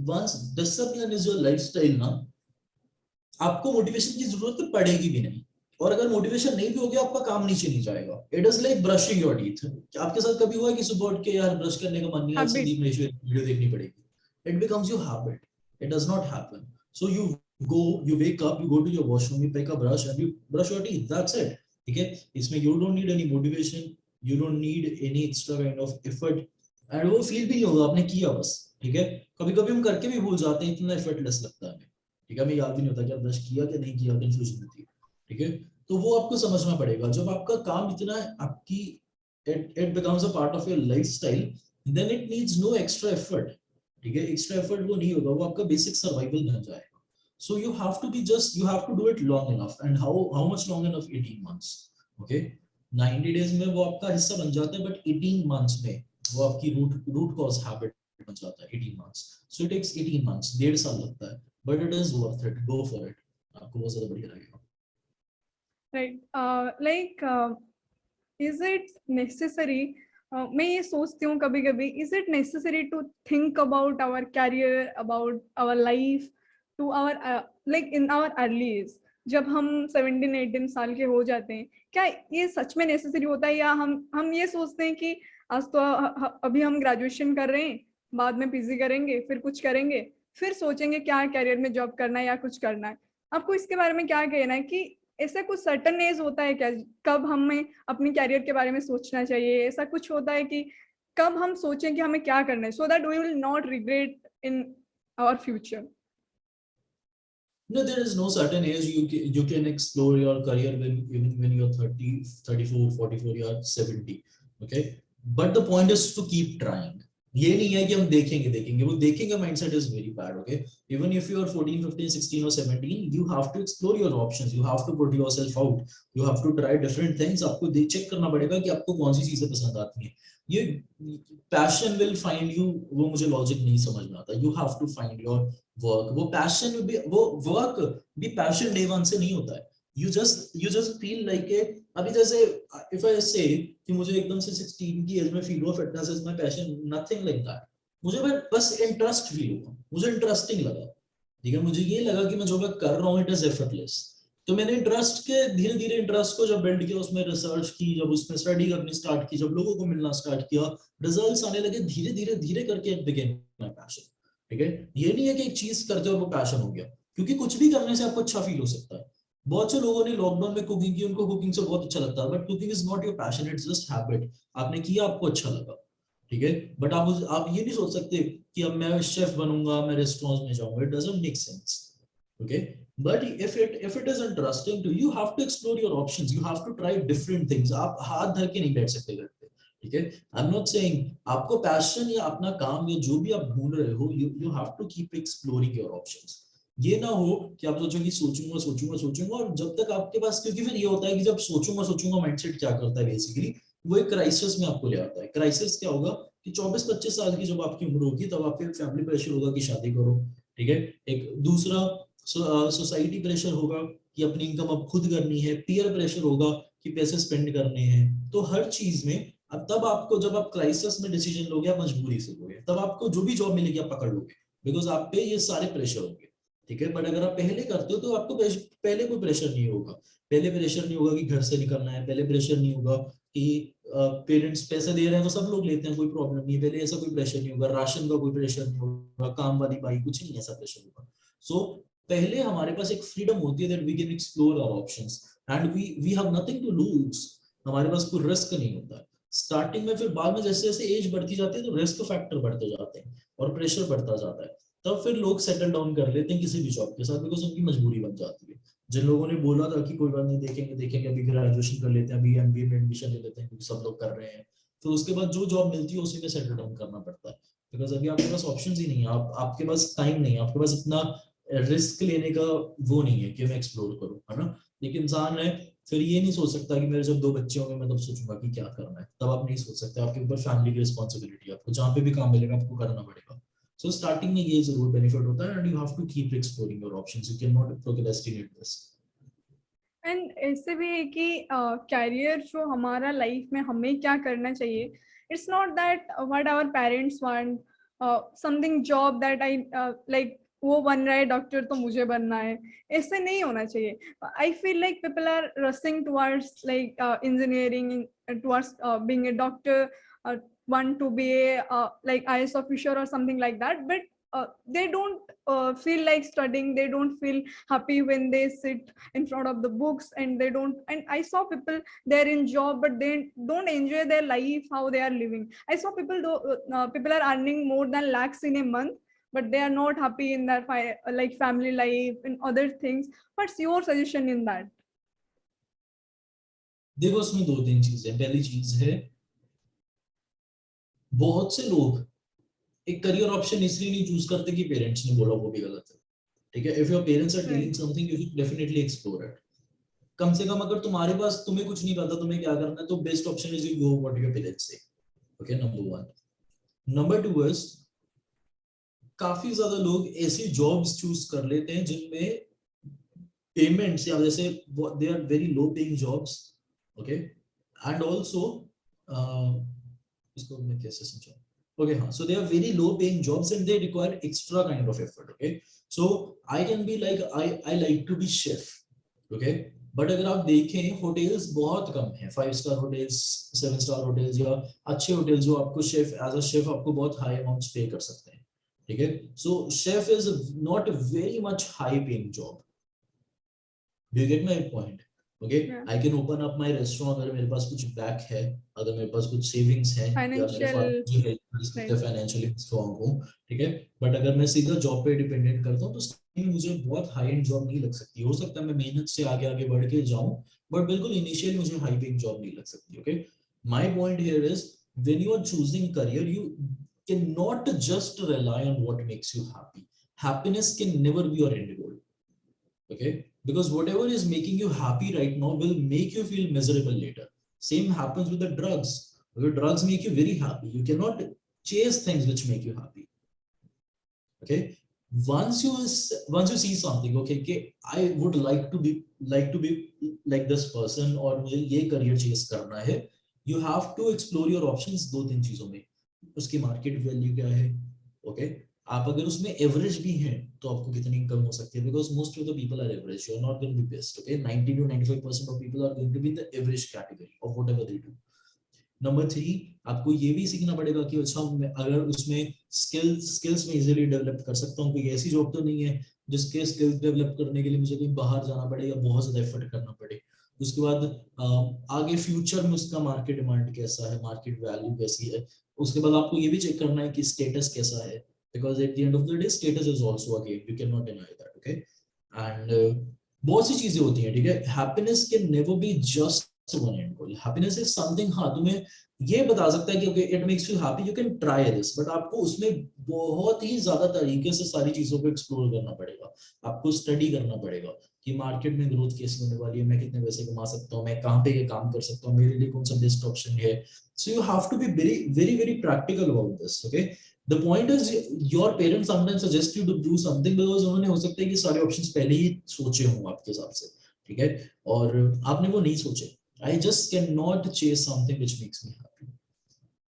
once discipline is your lifestyle ना, आपको motivation की जरूरत तो पड़ेगी भी नहीं, और अगर मोटिवेशन नहीं भी होगी आपका काम नीचे नहीं जाएगा. It is like brushing your teeth. आपके साथ कभी हुआ कि सुबह उठ के यार ब्रश करने का मन नहीं है, संदीप महेश्वरी वीडियो देखनी पड़ेगी? It becomes your habit. It does not happen. So you go, you wake up, you go to your washroom, you pick a brush and you brush your teeth, that's it. ठीक है, इसमें you don't need any motivation, you don't need any extra kind of effort, and वो feel भी नहीं होगा आपने किया बस. ठीक है, कभी कभी हम करके भी भूल जाते हैं, इतना एफर्टलेस लगता है हमें. ठीक है, हमें याद भी नहीं होता कि ब्रश किया कि नहीं किया, कंफ्यूजन होती है. ठीक है, तो वो आपको समझना पड़ेगा. जब आपका काम इतना आपकी it becomes a part of your lifestyle, then it needs no extra effort. ठीक है, एक्स्ट्रा एफर्ट वो नहीं होगा, वो आपका बेसिक सर्वाइवल बन जाएगा. So you have to you have to do it long enough, and how much long enough? 18 months. Okay, 90 days में वो आपका हिस्सा बन जाता है, but 18 months में वो आपकी root cause habit बन जाता है. 18 months, so it takes 18 months, 1.5 साल लगता है, but it is worth it. Go for it, आपको बहुत ज़्यादा बढ़िया लगेगा. Right, is it necessary? मैं ये सोचती हूँ कभी कभी, is it necessary to think about our career, about our life to our like in our early age, जब हम 17-18 साल के हो जाते हैं? क्या ये सच में नेसेसरी होता है, या हम ये सोचते हैं कि आज तो अभी हम ग्रेजुएशन कर रहे हैं, बाद में पीजी करेंगे, फिर कुछ करेंगे, फिर सोचेंगे क्या कैरियर में जॉब करना है या कुछ करना है? आपको इसके बारे में क्या कहना है कि ऐसा कुछ सर्टन एज होता है क्या कब हमें अपनी कैरियर के बारे में सोचना चाहिए? ऐसा कुछ होता है कि कब हम सोचें कि हमें क्या करना है, so that we will not regret in our future? No, there is no certain age you can explore your career even when you're 30, 34, 44, you're 70. Okay, but the point is to keep trying. ये नहीं है कि हम देखेंगे, वो देखेंगे mindset is very bad. Okay, even if you are 14, 15, 16 or 17, you have to explore your options, you have to put yourself out, you have to try different things. आपको check करना पड़ेगा कि आपको कौन सी चीजें पसंद आती हैं. ये passion will find you, वो मुझे logic नहीं समझ में आता. You have to find your work. वो passion भी, वो work भी passion day one से नहीं होता है. You just feel like it. अभी जैसे if I say कि मुझे एकदम से 16 की एज में फील हुआ fitness is my passion, nothing like that. मुझे बस इंटरेस्ट फील हुआ, मुझे इंटरेस्टिंग लगा. ठीक है, मुझे ये लगा कि मैं जो मैं कर रहा हूँ इट इज एफर्टलेस. तो मैंने इंटरेस्ट के धीरे धीरे इंटरेस्ट को जब बिल्ड किया, उसमें रिसर्च की, जब उसमें स्टडी करनी स्टार्ट की, जब लोगों को मिलना स्टार्ट किया, रिजल्ट्स आने लगे, धीरे करके इट बिकेम माय पैशन. ठीक है, ये नहीं है कि एक चीज करते हो वो पैशन हो गया, क्योंकि कुछ भी करने से आपको अच्छा फील हो सकता है. बहुत से लोगों ने लॉकडाउन में कुकिंग की, उनको कुकिंग से बहुत अच्छा लगता है, but cooking is not your passion, it's just habit. आपने किया, आपको अच्छा लगा. ठीक है, बट आप ये नहीं सोच सकते कि अब मैं शेफ बनूंगा, मैं रेस्टोरेंट्स में जाऊंगा. It doesn't make sense. Okay, but if it is interesting to you, have to explore your options, you have to try different things. आप हाथ धर के नहीं बैठ सकते घर पे. ठीक है, आई एम नॉट सेइंग आपको पैशन या अपना काम या जो भी आप ढूंढ रहे हो, you have to keep exploring your options. ये ना हो कि आप सोचो कि सोचूंगा और जब तक आपके पास, क्योंकि फिर ये होता है कि जब सोचूंगा माइंडसेट क्या करता है बेसिकली, वो एक क्राइसिस में आपको ले आता है. क्राइसिस क्या होगा कि 24-25 साल की जब आपकी उम्र होगी, तब आपके फैमिली प्रेशर होगा कि शादी करो. ठीक है, एक दूसरा सोसाइटी प्रेशर होगा कि अपनी इनकम अब खुद करनी है. पीयर प्रेशर होगा कि पैसे स्पेंड करने हैं. तो हर चीज में अब तब आपको, जब आप क्राइसिस में डिसीजन लोगे, आप मजबूरी से लोगे, तब आपको जो भी जॉब मिलेगी आप पकड़ लोगे, बिकॉज आप पे ये सारे प्रेशर होंगे. ठीक है, बट अगर आप पहले करते हो तो आपको पहले कोई प्रेशर नहीं होगा. पहले प्रेशर नहीं होगा कि घर से निकलना है, पहले प्रेशर नहीं होगा कि पेरेंट्स पैसे दे रहे हैं तो सब लोग लेते हैं, कोई प्रॉब्लम नहीं है. पहले ऐसा कोई प्रेशर नहीं होगा, राशन का कोई प्रेशर नहीं होगा, काम वाली बाई, कुछ नहीं ऐसा प्रेशर होगा. सो पहले हमारे पास एक फ्रीडम होती है that we can explore our options and we have nothing to lose. हमारे पास कोई रिस्क नहीं होता है. स्टार्टिंग में, फिर बाद में जैसे जैसे एज बढ़ती जाती है तो रिस्क फैक्टर बढ़ते जाते हैं और प्रेशर बढ़ता जाता है, तब फिर लोग सेटल डाउन कर लेते हैं किसी भी जॉब के साथ, बिकॉज उनकी मजबूरी बन जाती है। जिन लोगों ने बोला था कि कोई बात नहीं, देखेंगे देखेंगे, अभी ग्रेजुएशन कर लेते हैं, अभी एमबीए में एडमिशन ले लेते हैं क्योंकि सब लोग कर रहे हैं, तो उसके बाद जो जॉब मिलती है उसी में सेटल डाउन करना पड़ता है, बिकॉज अभी आपके पास ऑप्शंस ही नहीं है, आपके पास टाइम नहीं है, आपके पास इतना रिस्क लेने का वो नहीं है कि मैं एक्सप्लोर करूं, है ना। एक इंसान है, फिर ये नहीं सोच सकता कि मेरे जब 2 बच्चे होंगे मैं तब सोचूंगा कि क्या करना है, तब आप नहीं सोच सकते, आपके ऊपर फैमिली की रिस्पॉन्सिबिलिटी है, आपको जहाँ पे भी काम मिलेगा आपको करना पड़ेगा। सो स्टार्टिंग में ये जरूर बेनिफिट होता है, and you have to keep exploring your options, you can not procrastinate this. And ऐसे भी है कि कैरियर जो हमारा लाइफ में हमें क्या करना चाहिए, it's not that what our parents want, something job that I like, वो बन रहा है डॉक्टर तो मुझे बनना है, ऐसे नहीं होना चाहिए। I feel like people are rushing towards like engineering, towards being a doctor, want to be a like IS officer or something like that, but they don't feel like studying, they don't feel happy when they sit in front of the books, and they don't, and I saw people, they're in job but they don't enjoy their life how they are living. I saw people though, people are earning more than lakhs in a month, but they are not happy in their like family life and other things. What's your suggestion in that? देखो उसमें 2-3 चीजें, पहली चीज है बहुत से लोग एक करियर ऑप्शन इसलिए नहीं चूज करते कि पेरेंट्स ने बोला, वो भी गलत है, ठीक है। If your parents are telling Right. Something you should definitely explore it. कम से कम अगर तुम्हारे पास, तुम्हें कुछ नहीं पता तुम्हें क्या करना है, तो best option is you go what your parents से, ओके, नंबर 1। नंबर 2 इज काफी ज्यादा लोग ऐसी जॉब्स चूज कर लेते हैं जिनमें पेमेंट्स या जैसे they are very low paying jobs, okay, and also इसको मैं कैसे समझाऊं, okay, so they are very low paying jobs and they require extra kind of effort, okay, so I can be like I like to be chef, okay, but अगर आप देखें hotels बहुत कम है, 5 star hotels, 7 star hotels या अच्छे hotels जो आपको chef as a chef आपको बहुत हाई अमाउंट्स पे कर सकते हैं, ठीक है। सो chef is not very much high paying job, do you get my point, okay. Yeah. I can open up my restaurant अगर मेरे पास कुछ बैक है, अगर मेरे पास कुछ सेविंग्स है, या मेरे Financial. फादर मुझे हेल्प कर सकते हैं, Right. फाइनेंशियली स्ट्रांग हूं, ठीक है। बट अगर मैं सीधा जॉब पे डिपेंडेंट करता हूं तो मुझे बहुत हाई एंड जॉब नहीं लग सकती, हो सकता है मैं मेहनत से आगे आगे बढ़ के जाऊं, बट बिल्कुल इनिशियली मुझे हाई पेइंग जॉब नहीं लग सकती, okay. My point here is when you are choosing career you can not just rely on what makes you happy, happiness can never be your end goal, okay, because whatever is making you happy right now will make you feel miserable later. Same happens with the drugs. Your drugs make you very happy, you cannot chase things which make you happy, okay. Once you see something, okay, okay, I would like to be like this person और मुझे ये career chase करना है, you have to explore your options 2-3 चीजों में, उसकी market value क्या है, okay, आप अगर उसमें एवरेज भी हैं तो आपको कितनी इनकम हो सकती है, because most of the people are average, you are not going to be best, okay, 90 to 95% of people are going to be in the average category of whatever they do. Number 3, आपको ये भी सीखना पड़ेगा कि अच्छा अगर उसमें skills में इजीली डेवलप कर सकता हूँ, कोई ऐसी जॉब तो नहीं है जिसके स्किल्स डेवलप करने के लिए मुझे कहीं बाहर जाना पड़े या बहुत ज्यादा एफर्ट करना पड़े। उसके बाद आगे फ्यूचर में उसका मार्केट डिमांड कैसा है, मार्केट वैल्यू कैसी है, उसके बाद आपको ये भी चेक करना है कि स्टेटस कैसा है, because at the end of the day status is also a game, you cannot deny that, okay, and बहुत सी चीजें होती हैं, ठीक है। happiness can never be just one end goal, happiness is something, हाँ तुम्हें ये बता सकता है कि okay it makes you happy, you can try this, but आपको उसमें बहुत ही ज्यादा तरीके से सारी चीजों को एक्सप्लोर करना पड़ेगा, आपको स्टडी करना पड़ेगा कि मार्केट में ग्रोथ कैसे होने वाली है, मैं कितने पैसे कमा सकता हूँ, मैं कहाँ पे ये काम कर सकता हूँ, मेरे लिए कौन सा बेस्ट ऑप्शन है। So you have to be very very very practical about this, okay. The point is your parents sometimes suggest you to do something because उन्होंने हो सकता है कि सारे ऑप्शंस पहले ही सोचे हों आपके हिसाब से, ठीक है, और आपने वो नहीं सोचे। I just cannot chase something which makes me happy.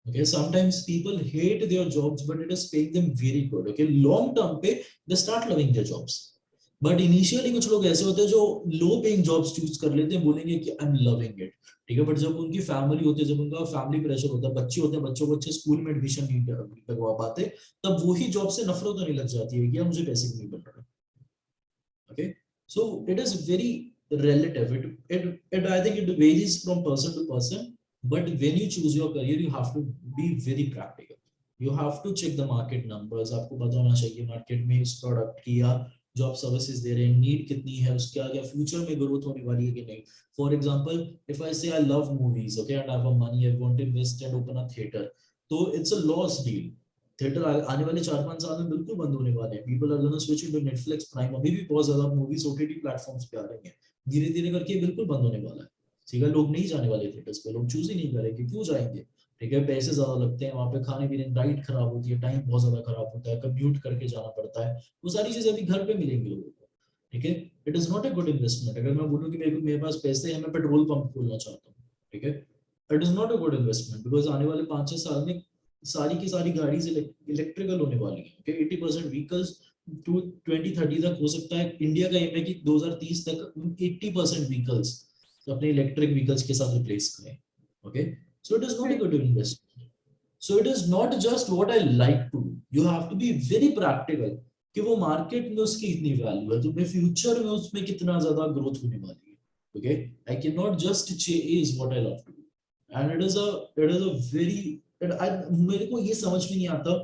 Okay, sometimes people hate their jobs, but it is paying them very good. Okay, long term पे they start loving their jobs. But initially कुछ लोग ऐसे होते हैं जो लो paying jobs choose कर लेते हैं, बोलेंगे कि आई एम लविंग इट, ठीक है, बट जब उनकी फैमिली होती है, जब उनका फैमिली प्रेशर होता है, बच्चे होते हैं, बच्चों को अच्छे स्कूल में एडमिशन नहीं लगवा पाते, तब वही जॉब से नफरत होने लग जाती है कि यार मुझे पैसे नहीं मिल रहा, okay. So it is very relative, it I think it varies from person to person, But when you choose your career, you have to be very practical. You have to check the market numbers. आपको पता होना चाहिए market में उस product की या जो आप सर्विसेज दे रहे हैं नीड कितनी है, उसके आगे फ्यूचर में ग्रोथ होने वाली है कि नहीं. For example, if I say I love movies, okay, and I have money, I want to invest and open a theatre, तो it's a loss deal. Theatre आने वाले 4-5 साल में बिल्कुल बंद होने वाले हैं. People are gonna switch to Netflix Prime. अभी भी बहुत ज्यादा मूवीज ओटीटी प्लेटफॉर्म्स पे आ रही हैं. धीरे धीरे करके बिल्कुल बंद होने वाला है. ठीक है, लोग नहीं जाने वाले थिएटर्स पे, लोग चूज ही नहीं करेंगे. क्यों जाएंगे? ठीक है, पैसे ज्यादा लगते हैं वहां पे, खाने पीने डाइट खराब होती है, टाइम बहुत ज्यादा खराब होता है, कम्यूट करके जाना पड़ता है. वो सारी चीजें अभी घर पे मिलेंगी लोगों को. ठीक है, it is not a good investment. अगर मैं बोलूँ कि मेरे पास पैसे हैं, मैं पेट्रोल पंप खोलना चाहता हूँ, ठीक है, it is not a good investment, because आने वाले 5-6 साल में सारी की सारी गाड़ी इलेक्ट्रिकल होने वाली है. ओके, 80% व्हीकल्स टू 2030 तक हो सकता है. इंडिया का एम है कि 2030 तक 80% व्हीकल्स अपने इलेक्ट्रिक व्हीकल्स के साथ रिप्लेस करें. Okay, so it is not a Right. Good investment. So it is not just what I like to do. You have to be very practical कि वो मार्केट में उसकी इतनी वैल्यू है, तो मैं फ्यूचर में उसमें कितना ज्यादा ग्रोथ होने वाली है. Okay, I can not just chase what I love to do. And it is a very, मेरे को ये समझ में नहीं आता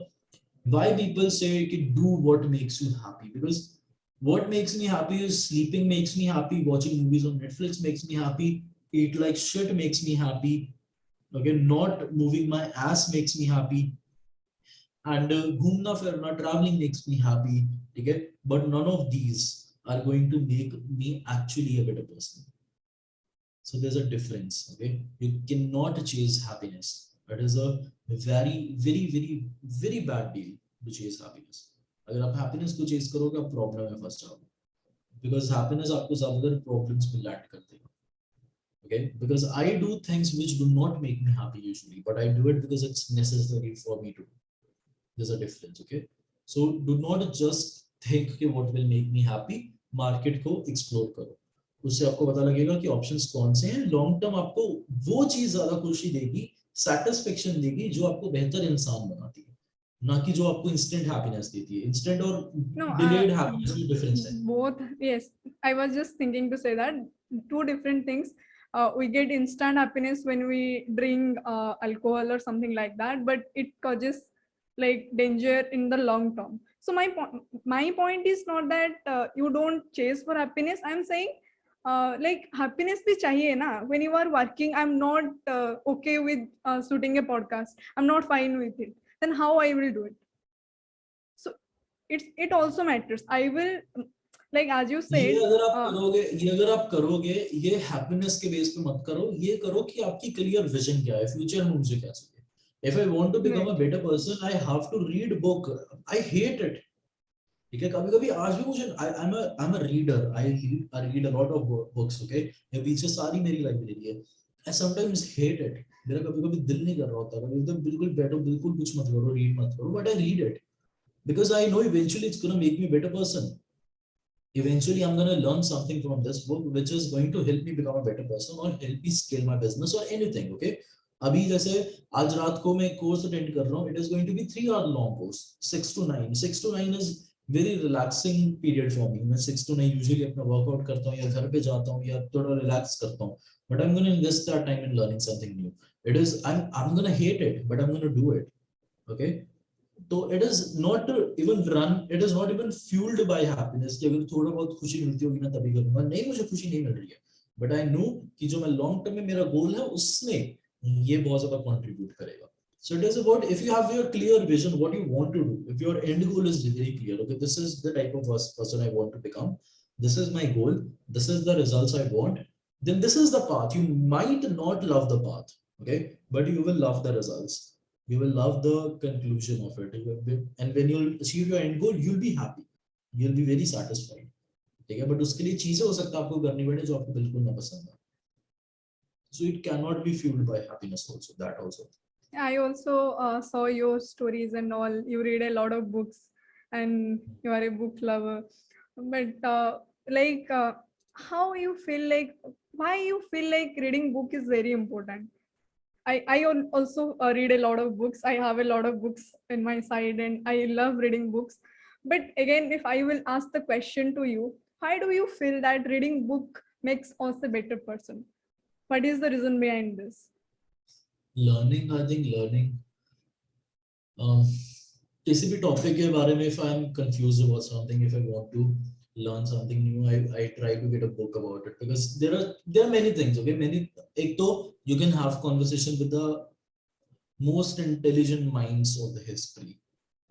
why people say कि do what makes you happy, because what makes me happy is sleeping makes me happy, watching movies on Netflix makes me happy, eat like shit makes me happy, okay, not moving my ass makes me happy, and घूमना फिरना traveling makes me happy. ठीक है, but none of these are going to make me actually a better person. So there's a difference. Okay, you cannot chase happiness. That is a very bad deal to chase happiness. अगर आप happiness को chase करोगे, आप problem में फंस जाओगे, because happiness आपको ज्यादातर problems में land कर देगा. Okay, because I do things which do not make me happy usually, but I do it because it's necessary for me to do. There's a difference. Okay, so do not just think कि what will make me happy. Market को explore करो, उससे आपको पता लगेगा कि options कौन से हैं. लॉन्ग टर्म आपको वो चीज ज्यादा खुशी देगी, सेटिस्फेक्शन देगी, जो आपको बेहतर इंसान बनाती है, ना कि जो आपको इंस्टेंट हैप्पीनेस देती है. इंस्टेंट और No, डिलेड हैप्पीनेस में डिफरेंस है. both. Yes, I was just thinking to say that two different things. We get instant happiness when we drink alcohol or something like that, but it causes like danger in the long term. So my point is not that you don't chase for happiness. I'm saying like happiness bhi chahiye na. When you are working, I'm not okay with shooting a podcast. I'm not fine with it. Then how I will do it? So it also matters. I will, like as you ये said, अगर आप करोगे, ये अगर आप करोगे, ये happiness के बेस पे मत करो. ये करो कि आपकी क्लियर विजन क्या है, फ्यूचर में मुझे क्या चाहिए. If I want to become a right. Better person, I have to read book. I hate it. ठीक है, कभी कभी आज भी मुझे, I am a reader, I read a lot of books. Okay, ये पीछे सारी मेरी लाइब्रेरी है. I sometimes hate it. मेरा कभी कभी दिल नहीं कर रहा होता, कभी एकदम बिल्कुल बैठो, बिल्कुल कुछ मत करो, रीड मत करो, but I read it because I know eventually it's going to make me a better person. Eventually I'm going to learn something from this book which is going to help me become a better person or help me scale my business or anything. Okay, अभी जैसे आज रात को मैं course attend कर रहा हूँ. It is going to be 3 hour long course, 6 to 9 is very relaxing period for me. मैं 6 to 9 usually अपना वर्कआउट करता हूँ या घर पे जाता हूँ या थोड़ा रिलैक्स करता हूँ, but I'm going to invest that time in learning something new. It is, I'm going to hate it, but I'm going to do it. Okay, तो it is not even run, it is not even fuelled by happiness कि अगर थोड़ा बहुत खुशी मिलती होगी ना तभी करूंगा. नहीं, मुझे खुशी नहीं मिल रही है, बट आई नो कि जो मैं लॉन्ग टर्म में मेरा गोल है उसमें ये बहुत ज्यादा कंट्रीब्यूट करेगा. So it is about, if you have your clear vision what you want to do, if your end goal is very clear, okay, this is the type of person I want to become, this is my goal, this is the results I want, then this is the path. You might not love the path, okay, but you will love the results, you will love the conclusion of it. And when you'll achieve your end goal, you'll be happy, you'll be very satisfied. ठीक है, but उसके लिए चीजें हो सकता है आपको करनी पड़े जो आपको बिल्कुल ना पसंद है. So it cannot be fueled by happiness also, that also. I also saw your stories and all. You read a lot of books and you are a book lover, but like how you feel like, why you feel like reading book is very important? I also read a lot of books. I have a lot of books in my side and I love reading books. But again, if I will ask the question to you, why do you feel that reading book makes us a better person? What is the reason behind this? Learning, I think learning किसी भी topic के बारे में, if I'm confused about something, if I want to learn something new, I try to get a book about it, because there are many things, okay, many, एक तो you can have conversation with the most intelligent minds of the history,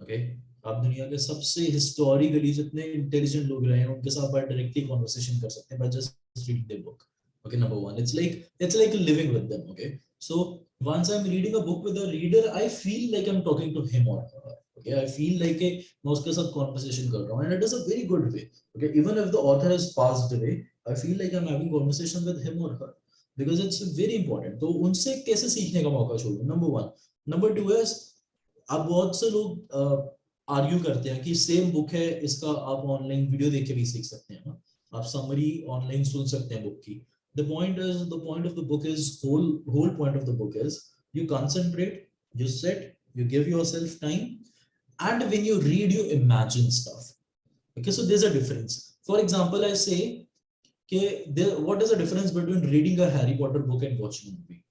okay, आप दुनिया के सबसे historically जितने intelligent लोग रहे हैं उनके साथ आप डायरेक्टली कॉन्वर्सेशन कर सकते हैं by just reading their book. Okay, number one, it's like living with them. Okay, so once I'm reading a book with a reader, I feel like I'm talking to him or her. Okay, I feel like मैं उसके साथ conversation कर रहा हूँ, and it is a very good way. Okay, even if the author has passed away, I feel like I'm having conversation with him or her, because it's very important. तो उनसे कैसे सीखने का मौका छोड़ूं, number one. Number two is, अब बहुत से लोग आर्ग्यू करते हैं कि सेम बुक है, इसका आप ऑनलाइन वीडियो देख के भी सीख सकते हैं ना, आप समरी ऑनलाइन सुन सकते हैं बुक की. The point of the book is, whole point of the book is, you concentrate, you sit, you give yourself time, and when you read, you imagine stuff. Okay, so there's a difference. For example, I say, what is the difference between reading a Harry Potter book and watching a movie?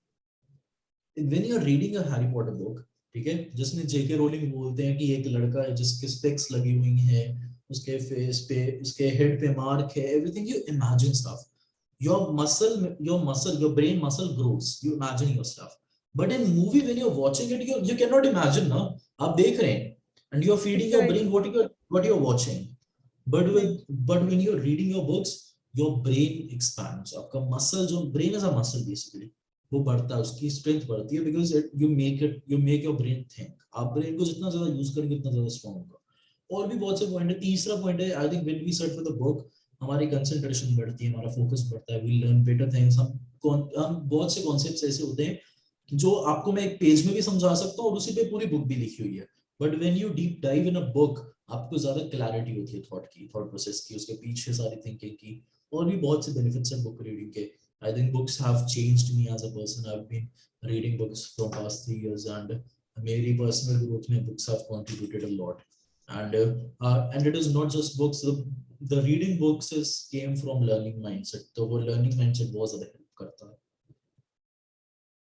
When you're reading a Harry Potter book, ठीक है, जिसमें जेके rolling बोलते हैं कि एक लड़का है जिसके स्पेक्स लगी हुई हैं, उसके फेस पे, उसके हेड पे मार्क है, everything, you imagine stuff. your brain muscle grows, you imagine your stuff. But in movie, when you're watching it, you cannot imagine ना, आप देख रहे हैं and you're feeding your brain what you're watching. But when you're reading your books, your brain expands. आपका muscle, जो brain is a muscle basically, वो बढ़ता है, उसकी स्ट्रेंथ बढ़ती है, because you make your brain think. आप ब्रेन को जितना ज्यादा यूज करेंगे उतना ज्यादा स्ट्रांग होगा. और भी बहुत से पॉइंट है. तीसरा पॉइंट है, I think when we set with the book, हमारी कंसंट्रेशन बढ़ती है, हमारा फोकस बढ़ता है, वी लर्न बेटर थिंग्स. हम बहुत से कॉन्सेप्ट्स ऐसे होते हैं जो आपको मैं एक पेज में भी समझा सकता हूँ और उसी पे पूरी बुक भी लिखी हुई है. But when you deep dive in a book, आपको ज्यादा क्लैरिटी होती है थॉट प्रोसेस की, उसके पीछे सारी थिंकिंग की. और भी बहुत से बेनिफिट्स हैं बुक रीडिंग के. I think books have changed me as a person. I've been reading books for past 3 years, and मेरी personal growth में books have contributed a lot. And it is not just books. The reading books came from learning mindset. तो वो learning mindset बहुत ज़्यादा help करता है.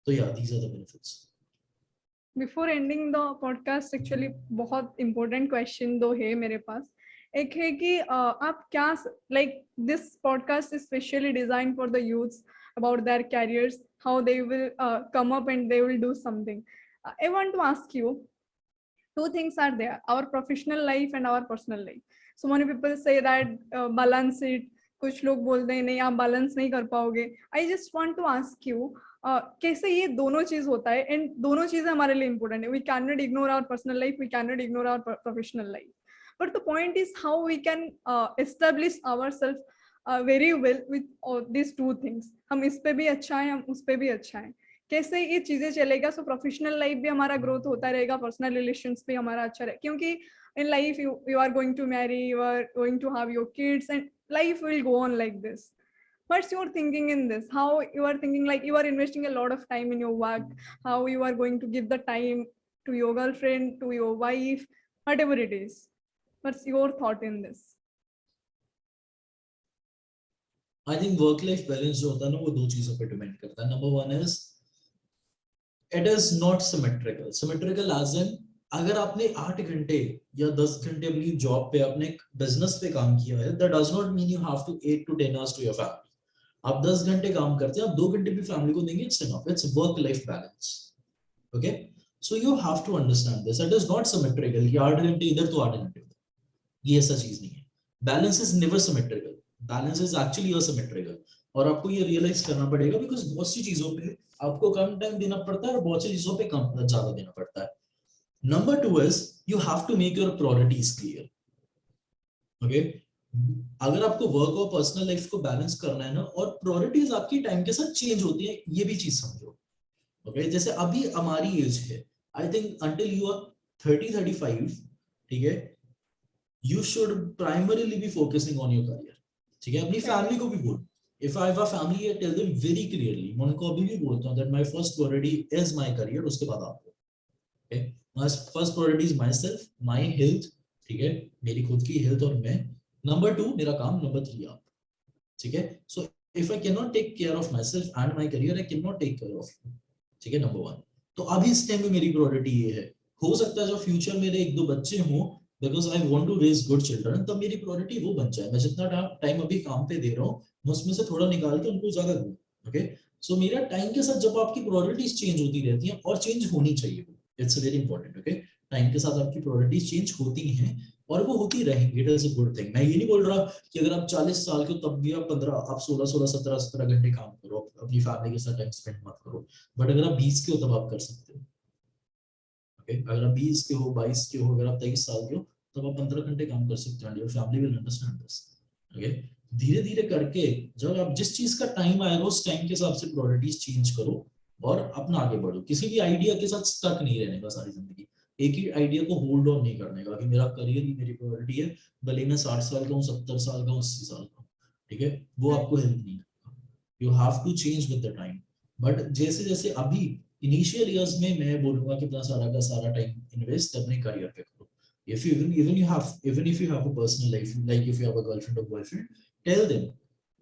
तो yeah, these are the benefits. Before ending the podcast, actually बहुत important question दो है मेरे पास. एक है कि आप क्या, like this podcast is specially designed for the youths about their careers, how they will come up and they will do something. I want to ask you, two things are there, our professional life and our personal life. So many people say that balance it, कुछ लोग बोलते हैं नहीं आप balance नहीं कर पाओगे. I just want to ask you, कैसे ये दोनों चीज होता है, एंड दोनों चीजें हमारे लिए इंपॉर्टेंट है. We can not ignore our personal life, we can not ignore our professional life. But the point is how we can establish ourselves very well with these two things. हम इस पे भी अच्छा है, हम उस पे भी अच्छा है. कैसे ये चीजें चलेगा? सो प्रोफेशनल लाइफ भी हमारा ग्रोथ होता रहेगा, पर्सनल रिलेशंस भी हमारा अच्छा रहेगा, क्योंकि in life you are going to marry, you are going to have your kids, and life will go on like this. What's your thinking in this? How you are thinking, like you are investing a lot of time in your work, how you are going to give the time to your girlfriend, to your wife, whatever it is. What's your thought in this? I think work-life balance जो होता है ना, वो दो चीजों पे depend करता है. Number one is, it is not symmetrical. Symmetrical as in, अगर आपने 8 घंटे या 10 घंटे अपनी जॉब पे, अपने बिजनेस पे काम किया है, that does not mean you have to 8 to 10 hours to your family. आप 10 घंटे काम करते हैं, आप 2 घंटे भी फैमिली को देंगे, it's enough. It's work-life balance. Okay? So you have to understand this. It is not symmetrical कि 8 घंटे इधर तो 8 घंटे उधर. ये ऐसा चीज नहीं है. Balance is never symmetrical. Balance is actually asymmetrical. और आपको ये रियलाइज करना पड़ेगा, बिकॉज बहुत सी चीजों पे आपको कम टाइम देना पड़ता है और बहुत सी चीजों पे कम ज्यादा देना पड़ता है. Number 2 is, you have to make your priorities clear. Okay? अगर आपको वर्क और पर्सनल लाइफ को बैलेंस करना है ना, और प्रायोरिटीज आपकी टाइम के साथ चेंज होती है, ये भी चीज समझो. ओके, जैसे अभी हमारी एज है, I think until you are 30-35, ठीक है, you should primarily be focusing on your career. ठीक है, अपनी फैमिली को भी बोल. If I have a family, I tell them very clearly. मैं उनको अभी भी बोलता हूँ that my first priority is my career. उसके बाद आपको. Okay, my first priority is myself, my health. ठीक है, मेरी खुद की हेल्थ और मैं. Number 2 मेरा काम, Number 3 आप. ठीक है, so if I cannot take care of myself and my career, I cannot take care of you. ठीक है, Number 1. तो अभी इस टाइम में मेरी प्रायोरिटी ये है। हो सकता है जो फ्यूचर मेरे 1-2 बच्चे हों, because I want to raise good children, तब मेरी प्रायोरिटी वो बन जाए। मैं जितना टाइम अभी काम पे दे रहा हूँ, मैं उसमें से थोड़ा निकाल के उनको ज्यादा दूं। ओके, सो मेरा टाइम के साथ जब आपकी प्रायोरिटीज चेंज होती रहती हैं, और चेंज होनी चाहिए, it's very important. Okay, time के साथ आपकी प्रायोरिटीज चेंज होती हैं और वो होती रहेंगी, it is a good thing. मैं ये नहीं बोल रहा कि अगर आप 40 साल के हो तब भी आप 16 17 घंटे काम करो, अपनी फैमिली के साथ टाइम स्पेंड मत करो। बट अगर आप 20 के हो तब आप कर सकते हो। ओके, अगर आप 20 के हो, 22 के हो, अगर आप 23 साल के हो, तब आप 15 घंटे काम कर सकते हो, your family will understand this. Okay, धीरे धीरे करके जब आप जिस चीज का टाइम आएगा उस टाइम के हिसाब से प्रायोरिटीज चेंज करो और अपना आगे बढ़ो। किसी भी आइडिया के साथ स्टक नहीं रहने का सारी जिंदगी। एक ही आइडिया को होल्ड ऑन नहीं करने का कि मेरा करियर ही मेरी प्रायोरिटी है, भले मैं 60 साल का हूँ, 70 साल का हूँ, 80 साल का हूँ। ठीक है, वो आपको हेल्प नहीं करेगा। You have to change with the time. But जैसे जैसे अभी इनिशियल ईयर्स में मैं बोलूंगा कि अपना सारा का सारा टाइम इन्वेस्ट अपने करियर पे करो। if you even if you have a personal life, like if you have a girlfriend or boyfriend, tell them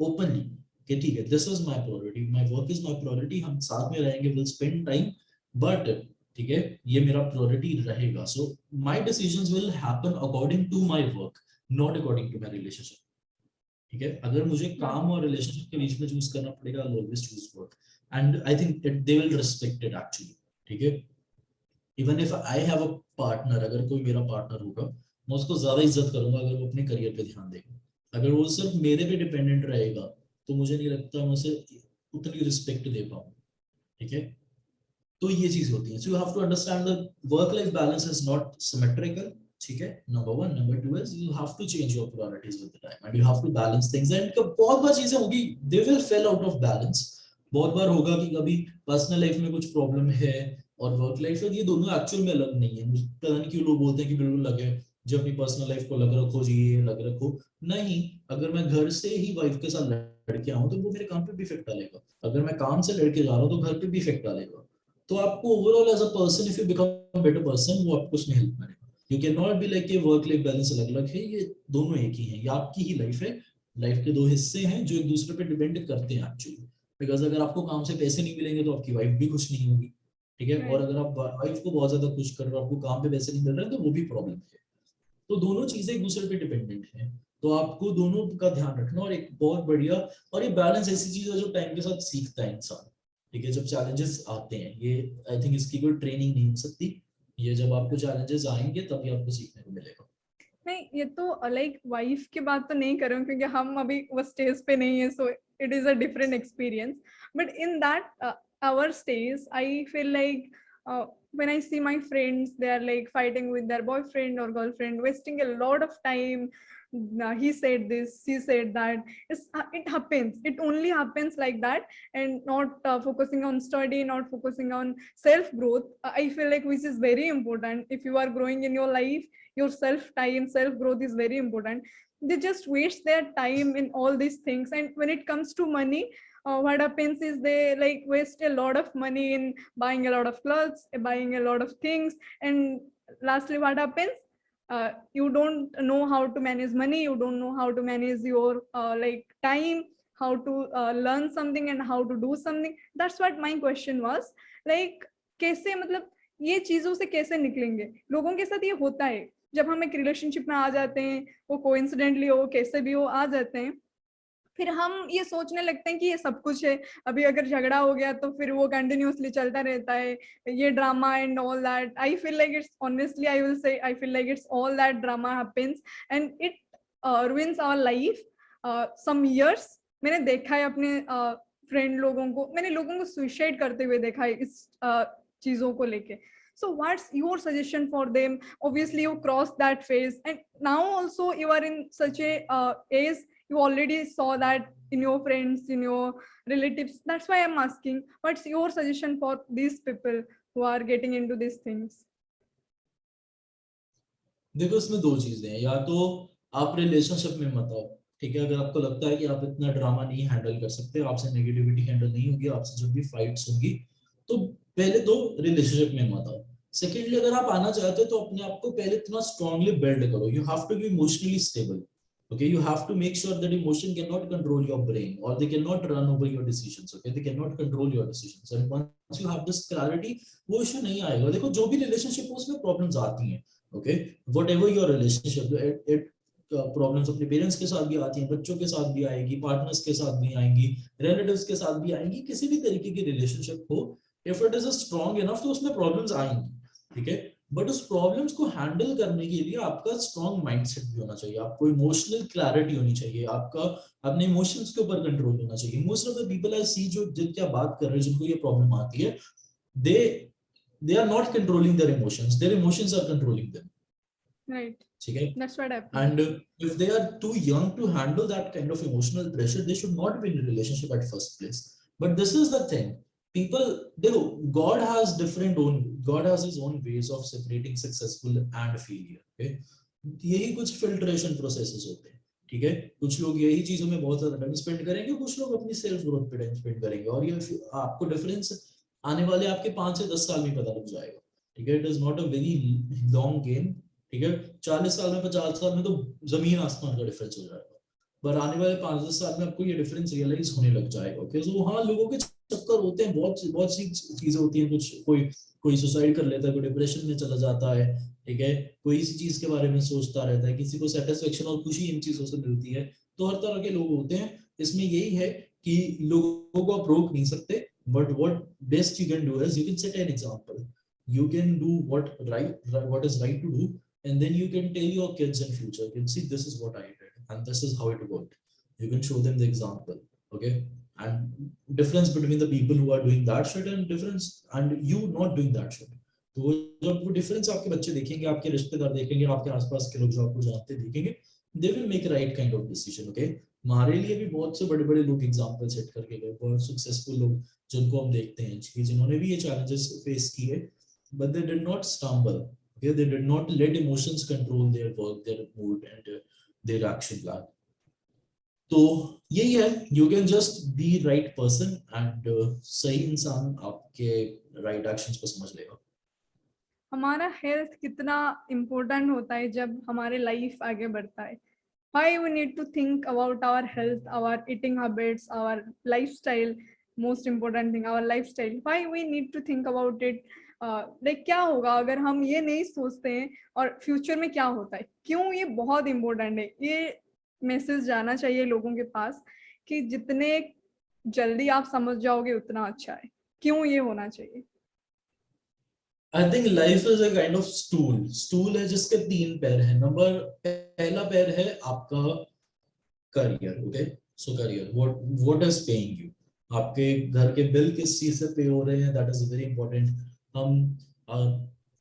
openly कि ठीक है, this is my priority, my work is my priority, हम साथ में रहेंगे, we'll spend time, but ठीक है, ये मेरा priority रहेगा, so my decisions will happen according to my work, not according to my relationship। ठीक है, अगर मुझे काम और रिलेशनशिप के बीच में चूज करना पड़ेगा, I'll always choose work, and I think they will respect it actually। ठीक है, even if I have a partner, अगर कोई मेरा पार्टनर होगा, मैं उसको ज्यादा इज्जत करूंगा अगर वो अपने करियर पे ध्यान देगा। अगर वो सिर्फ मेरे पे डिपेंडेंट रहेगा तो मुझे नहीं लगता मैं उसे उतनी रिस्पेक्ट दे पाऊँ। ठीक है, तो ये चीज होती है। So you have to understand the work life balance is not symmetrical. ठीक है, number 1। Number 2 is you have to change your priorities with the time and you have to balance things. And बहुत बार चीजें होगी, they will fail out of balance. बहुत बार होगा कि कभी पर्सनल लाइफ में कुछ प्रॉब्लम है और वर्क लाइफ है, ये दोनों एक्चुअल में अलग नहीं है। मुझे पता नहीं क्यों लोग बोलते हैं कि बिल्कुल लगे, जो अपनी पर्सनल लाइफ को अलग रखो जी, ये अलग रखो। नहीं, अगर मैं घर से ही वाइफ के साथ लड़के आऊं तो वो मेरे काम पे भी इफेक्ट डालेगा। अगर मैं काम से लड़के जा रहा हूँ तो घर पे भी इफेक्ट डालेगा। तो आपको overall as a person, if you become better person, वो आपको उसमें हेल्प करेगा। You can not be like ये वर्क लाइफ बैलेंस अलग अलग है, ये दोनों एक ही है। ये आपकी ही लाइफ है, लाइफ के दो हिस्से हैं जो एक दूसरे पे डिपेंड करते हैं एक्चुअली। बिकॉज अगर आपको काम से पैसे नहीं मिलेंगे तो आपकी वाइफ भी खुश नहीं होगी। ठीक है, और अगर आप वाइफ को बहुत ज्यादा खुश कर रहे हो, आपको काम पे पैसे नहीं मिल रहे हैं, तो वो भी प्रॉब्लम है। तो दोनों चीजें एक दूसरे पे डिपेंडेंट हैं, तो आपको दोनों का ध्यान रखना। और एक बहुत बढ़िया, और ये बैलेंस ऐसी चीज है जो टाइम के साथ सीखता है इंसान। ठीक है, जब चैलेंजेस आते हैं, ये आई थिंक इसकी कोई ट्रेनिंग नहीं हो सकती, ये जब आपको चैलेंजेस आएंगे तभी आपको सीखने को मिलेगा। नहीं, ये तो लाइक वाइफ की बात तो नहीं कर रही हूँ क्योंकि हम अभी वो स्टेज पे नहीं है, सो it is a different experience. But in that our stage, I feel like when I see my friends, they are like fighting with their boyfriend or girlfriend, wasting a lot of time. He said this, she said that. It happens, it only happens like that, and not focusing on study, not focusing on self growth. I feel like which is very important. If you are growing in your life, your self time, self growth is very important. They just waste their time in all these things, and when it comes to money, what happens is they like waste a lot of money in buying a lot of clothes, buying a lot of things, and lastly what happens, you don't know how to manage money, you don't know how to manage your like time, how to learn something and how to do something. That's what my question was, like कैसे, मतलब ये चीजों से कैसे निकलेंगे? लोगों के साथ ये होता है, जब हम एक रिलेशनशिप में आ जाते हैं, वो कोइंसिडेंटली हो, कैसे भी हो, आ जाते हैं, फिर हम ये सोचने लगते हैं कि ये सब कुछ है। अभी अगर झगड़ा हो गया तो फिर वो कंटिन्यूअसली चलता रहता है, ये drama and all that. I feel like it's, honestly I will say, I feel like it's all that drama happens and it ruins our life some years। मैंने देखा है अपने फ्रेंड लोगों को, मैंने लोगों को सुसाइड करते हुए देखा है इस चीजों को लेके। So what's your suggestion for them? Obviously you crossed that phase and now also you are in such a age, you already saw that in your friends, in your relatives. That's why I'm asking, what's your suggestion for these people who are getting into these things? देखो, इसमें दो चीजें हैं। या तो आप relationship में मत आओ। ठीक है, अगर आपको लगता है कि आप इतना ड्रामा नहीं हैंडल कर सकते, आपसे नेगेटिविटी हैंडल नहीं होगी, आपसे जब भी फाइट्स होगी, तो पहले तो रिलेशनशिप में मत आओ। सेकेंडली, अगर आप आना चाहते हो तो अपने आप को पहले इतना स्ट्रांगली बिल्ड करो। You have to be emotionally stable. Okay, you have to make sure that emotion cannot control your brain, or they cannot run over your decisions. Okay, they cannot control your decisions. And once you have this clarity, वो issue नहीं आएगा. देखो जो भी relationship हो उसमें problems आती हैं. Okay, whatever your relationship, it problems अपने पेरेंट्स के साथ भी आती हैं, बच्चों के साथ भी आएगी, पार्टनर्स के साथ भी आएंगी, रिलेटिव्स के साथ भी आएंगी. किसी भी तरीके की रिलेशनशिप हो, if it is strong enough तो उसमें प्रॉब्लम्स आएंगी. ठीक है, बट उस प्रॉब्लम्स को हैंडल करने के लिए आपका स्ट्रॉन्ग माइंडसेट भी होना चाहिए, आपको इमोशनल क्लैरिटी होनी चाहिए, आपका अपने इमोशंस के ऊपर कंट्रोल होना चाहिए. Most of the people I see जो जिनकी बात कर रहे हैं, जिनको ये प्रॉब्लम आती है, they they are not controlling their emotions, their emotions are controlling them. Right. ठीक है, That's what happened. and if they are too young to handle that kind of emotional pressure, they should not be in a relationship at first place. But this is the thing, people, God has his own ways of separating successful and failure. Okay, यही कुछ filtration processes होते हैं. ठीक है, कुछ लोग यही चीजों में बहुत ज्यादा टाइम स्पेंड करेंगे, कुछ लोग अपनी सेल्फ ग्रोथ पे टाइम स्पेंड करेंगे, और ये आपको डिफरेंस आने वाले आपके 5 से 10 साल में पता लग जाएगा. ठीक है, it is not a very long game. ठीक है, 40 साल में 50 साल में तो जमीन आसमान का डिफरेंस हो जाएगा, पर आने वाले 5-10 साल में आपको ये डिफरेंस रियलाइज होने लग जाएगा. क्योंकि हाँ, लोगों के चक्कर होते हैं, बहुत सी चीजें होती हैं. कुछ कोई सुसाइड कर लेता है, कोई डिप्रेशन में चला जाता है. ठीक है, कोई इसी चीज के बारे में सोचता रहता है, किसी को सेटिस्फेक्शन और खुशी इन चीजों से मिलती है. तो हर तरह के लोग होते हैं. इसमें यही है कि लोगों को आप रोक नहीं सकते, but what best you can do is you can set an example. You can do what is right to do, and then you can tell your kids in future, you can see this is what I did and this is how it worked. You can show them the example. Okay, and difference between the people who are doing that shit and you not doing that shit. तो जब वो difference आपके बच्चे देखेंगे, आपके रिश्तेदार देखेंगे, आपके आसपास के लोग जो आपको जानते देखेंगे, they will make right kind of decision. Okay, हमारे लिए भी बहुत से बड़े बड़े लोग एग्जांपल सेट करके गए, बहुत सक्सेसफुल लोग जिनको हम देखते हैं, जिन्होंने भी ये चैलेंजेस फेस किए, but they did not stumble. Okay, they did not let emotions control their work, their mood, and their action plan. तो यही है, you can just be right person and सही इंसान आपके right actions को समझ लेगा. हमारा हेल्थ कितना इम्पोर्टेंट होता है जब हमारे लाइफ आगे बढ़ता है. Why we need to think about our health, our eating habits, our lifestyle. Most important thing, our lifestyle. Why we need to think about it? Like क्या होगा अगर हम ये नहीं सोचते हैं, और फ्यूचर में क्या होता है, क्यों ये बहुत इम्पोर्टेंट है. ये मैसेज जाना चाहिए लोगों के पास कि जितने जल्दी आप समझ जाओगे उतना अच्छा है. क्यों ये होना चाहिए? I think life is a kind of stool है जिसके 3 पैर हैं. पहला पैर है आपका career. Okay, so career, what is paying you, आपके घर के बिल किस चीज से पे हो रहे हैं, that is very important. हम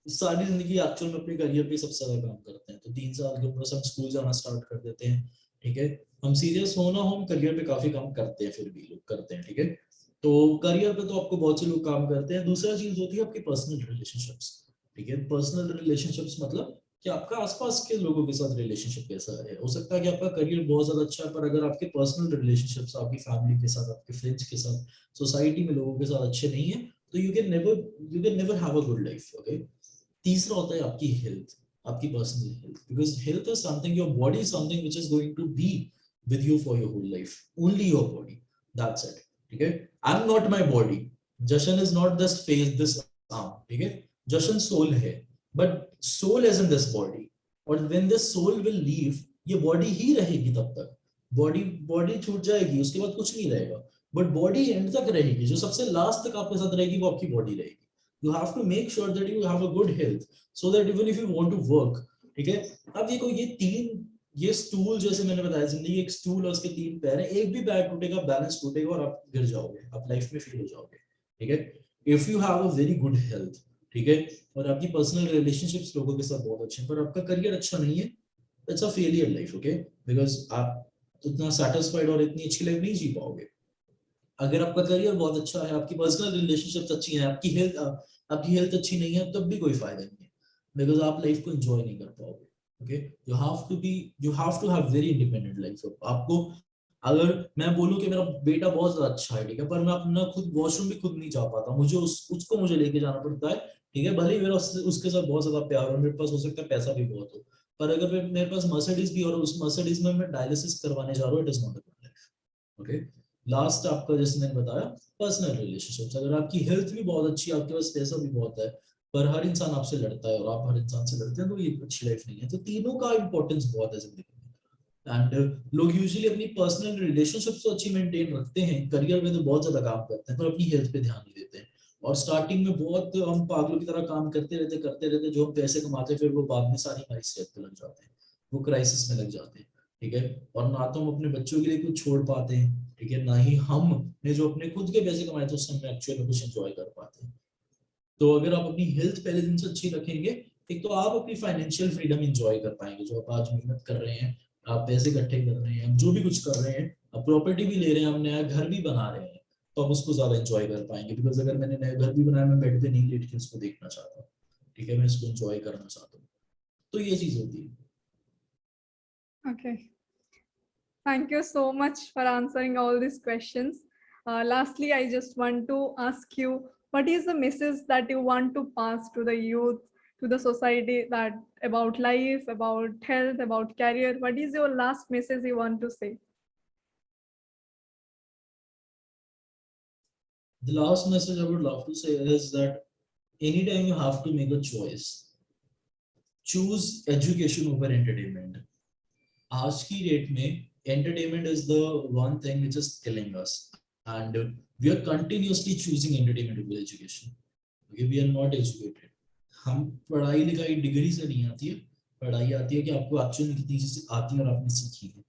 सारी जिंदगी एक्चुअल में अपने करियर पे सबसे ज्यादा काम करते हैं. तो 3 साल के ऊपर हम स्कूल जाना स्टार्ट कर देते हैं. ठीक है, हम सीरियस हो ना हो, हम करियर पे काफी काम करते हैं, फिर भी लोग करते हैं. ठीक है, तो करियर पे तो आपको बहुत से लोग काम करते हैं. दूसरा चीज होती है आपकी पर्सनल रिलेशनशिप्स. ठीक है, पर्सनल रिलेशनशिप्स मतलब कि आपका आसपास के लोगों के साथ रिलेशनशिप कैसा है. हो सकता है कि आपका करियर बहुत ज्यादा अच्छा है, पर अगर आपके पर्सनल रिलेशनशिप्स आपकी फैमिली के साथ, आपके फ्रेंड्स के साथ, सोसाइटी में लोगों के साथ अच्छे नहीं है, तो you can never have a good life. Okay, तीसरा होता है आपकी हेल्थ, आपकी personal health, because health is something, your body is something which is going to be with you for your whole life. Only your body, that's it. ठीक है, I'm not my body. Jashan is not this face, this arm. ठीक है, Jashan soul है, but soul is in this body. और when this soul will leave, ये body ही रहेगी तब तक. बॉडी छूट जाएगी, उसके बाद कुछ नहीं रहेगा, बट बॉडी एंड तक रहेगी. जो सबसे लास्ट तक आपके साथ रहेगी वो आपकी बॉडी रहेगी. You have to make sure that you have a good health, so that even if you want to work. ठीक है, अब ये स्टूल जैसे मैंने बताया, जिंदगी एक स्टूल और उसके 3 पैर है. एक भी पैर टूटेगा, बैलेंस टूटेगा और आप गिर जाओगे, आप लाइफ में फेल हो जाओगे. ठीक है, if you have a very good health, ठीक है, और आपकी पर्सनल रिलेशनशिप्स लोगों के साथ बहुत अच्छे हैं, पर आपका करियर अच्छा नहीं है, it's a failure life. Okay, because आप उतना सेटिस्फाइड और इतनी अच्छी लाइफ नहीं जी पाओगे. अगर आपका करियर बहुत अच्छा है, आपकी पर्सनल रिलेशनशिप्स अच्छी हैं, आपकी हेल्थ अच्छी नहीं है, तब भी कोई फायदा नहीं है, बिकॉज आप लाइफ को एंजॉय नहीं कर पाओगे. Okay, you have to have very independent life. आपको, अगर मैं बोलूं कि मेरा बेटा बहुत ज्यादा अच्छा है, ठीक है, पर मैं अपना खुद वॉशरूम भी खुद नहीं जा पाता, उसको मुझे लेके जाना पड़ता है. ठीक है, भले ही मेरा उसके साथ बहुत ज्यादा प्यार हो, मेरे पास हो सकता है पैसा भी बहुत हो, पर अगर मेरे पास मर्सिडीज भी और उस मर्सिडीज में मैं डायलिसिस करवाने जा रहा हूँ, it is not a good life. Okay, last आपका जैसे मैंने बताया पर्सनल रिलेशनशिप्स, अगर आपकी हेल्थ भी बहुत अच्छी है, आपके पास पैसा भी बहुत है, पर हर इंसान आपसे लड़ता है और आप हर इंसान से लड़ते हैं, तो ये अच्छी लाइफ नहीं है। तो तीनों का इंपॉर्टेंस बहुत है जिंदगी में। एंड लोग यूजुअली अपनी पर्सनल रिलेशनशिप्स तो अच्छी मेंटेन रखते हैं, करियर में तो बहुत ज्यादा काम करते हैं, पर अपनी हेल्थ पे ध्यान नहीं देते हैं। और स्टार्टिंग में बहुत हम पागलों की तरह काम करते रहते, जो हम पैसे कमाते हैं, फिर वो बाद में सारी हमारी सेहत पे लग जाते हैं, वो क्राइसिस में लग जाते हैं। ठीक है, और ना तो हम अपने बच्चों के लिए कुछ छोड़ पाते हैं, ठीक है, ना ही हम ने जो अपने खुद के पैसे कमाए थे उससे हम एक्चुअली में कुछ एंजॉय कर पाते हैं। तो अगर आप अपनी हेल्थ पहले दिन से अच्छी रखेंगे, एक तो आप अपनी फाइनेंशियल फ्रीडम एंजॉय कर पाएंगे, जो आप आज मेहनत कर रहे हैं, आप पैसे इकट्ठे कर रहे हैं, जो भी कुछ कर रहे हैं, आप प्रॉपर्टी भी ले रहे हैं, हम नया घर भी बना रहे हैं, तो आप उसको ज्यादा एंजॉय कर पाएंगे। बिकॉज अगर मैंने नया घर भी बनाया, मैं बेड पे नहीं लेट के इसको देखना चाहता हूँ, ठीक है, मैं इसको एंजॉय करना चाहता हूँ। तो ये चीज होती है। Okay. Thank you so much for answering all these questions. Lastly, I just want to ask you, what is the message that you want to pass to the youth, to the society, that about life, about health, about career? What is your last message you want to say? The last message I would love to say is that anytime you have to make a choice, choose education over entertainment. आज की date में entertainment is the one thing which is killing us, and we are continuously choosing entertainment over education. Okay, we are not educated. हम पढ़ाई लिखाई degree से नहीं आती है, पढ़ाई आती है कि आपको एक्चुअली कितनी चीजें आती हैं और आपने सीखी है।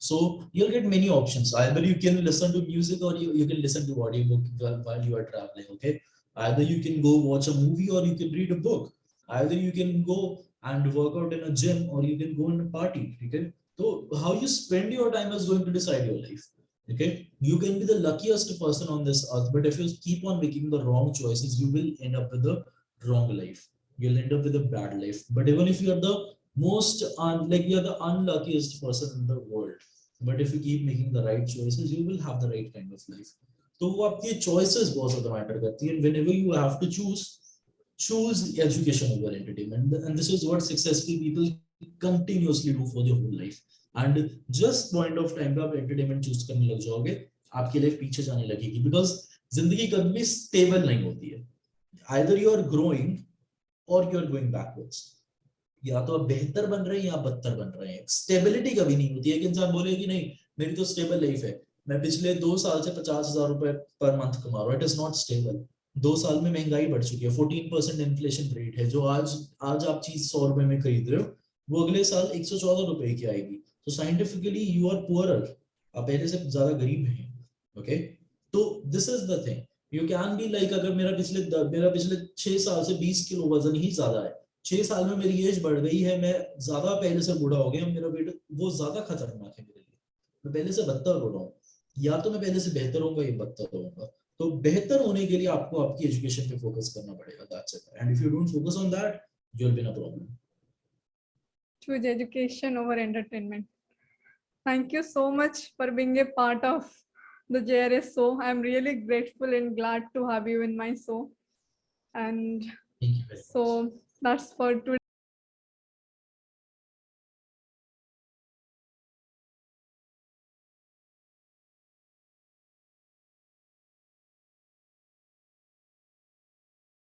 So you'll get many options. Either you can listen to music or you can listen to audiobook while you are traveling. Okay. Either you can go watch a movie or you can read a book. Either you can go and work out in a gym or you can go in a party. Okay. So how you spend your time is going to decide your life. Okay. You can be the luckiest person on this earth, but if you keep on making the wrong choices, you will end up with a wrong life. You'll end up with a bad life. But even if you are the like you're the unluckiest person in the world, but if you keep making the right choices, you will have the right kind of life. तो वो आपकी choices बहुत ज़्यादा matter करती हैं. Whenever you have to choose education over entertainment, and this is what successful people continuously do for their whole life. And just point of time पे आप entertainment choose करने लग जाओगे, आपकी life पीछे जाने लगेगी, because जिंदगी कभी stable नहीं होती है. Either you are growing or you are going backwards. या तो आप बेहतर बन रहे हैं या बदतर बन रहे हैं, स्टेबिलिटी कभी नहीं होती है। एक इंसान बोले कि नहीं मेरी तो स्टेबल लाइफ है, मैं पिछले 2 साल से 50,000 रुपए पर मंथ कमा रहा हूँ, इट इज नॉट स्टेबल। 2 साल में महंगाई बढ़ चुकी है, 14% इन्फ्लेशन रेट है, जो आज आप चीज 100 रुपए में खरीद रहे हो, वो अगले साल 114 रुपए की आएगी। तो साइंटिफिकली यू आर पुअरर, आप पहले से ज्यादा गरीब हैं। ओके, तो this is the thing, you can be like, अगर मेरा पिछले 6 साल से 20 किलो वजन ही ज्यादा है, 6 साल में मेरी एज बढ़ गई है, मैं ज्यादा पहले से बूढ़ा हो गया, मेरा वेट वो ज्यादा खतरनाक है मेरे लिए, मैं पहले से बदतर हो रहा हूँ। या तो मैं पहले से बेहतर होऊंगा या बदतर होऊंगा। तो बेहतर होने के लिए आपको आपकी एजुकेशन पे फोकस करना पड़ेगा, that's it. And if you don't focus on that, you will be in a problem. Choose education over entertainment. Thank you so much for being a part of the JRS show. I'm really grateful and glad to have you in my show. And thank you very much. so that's for today.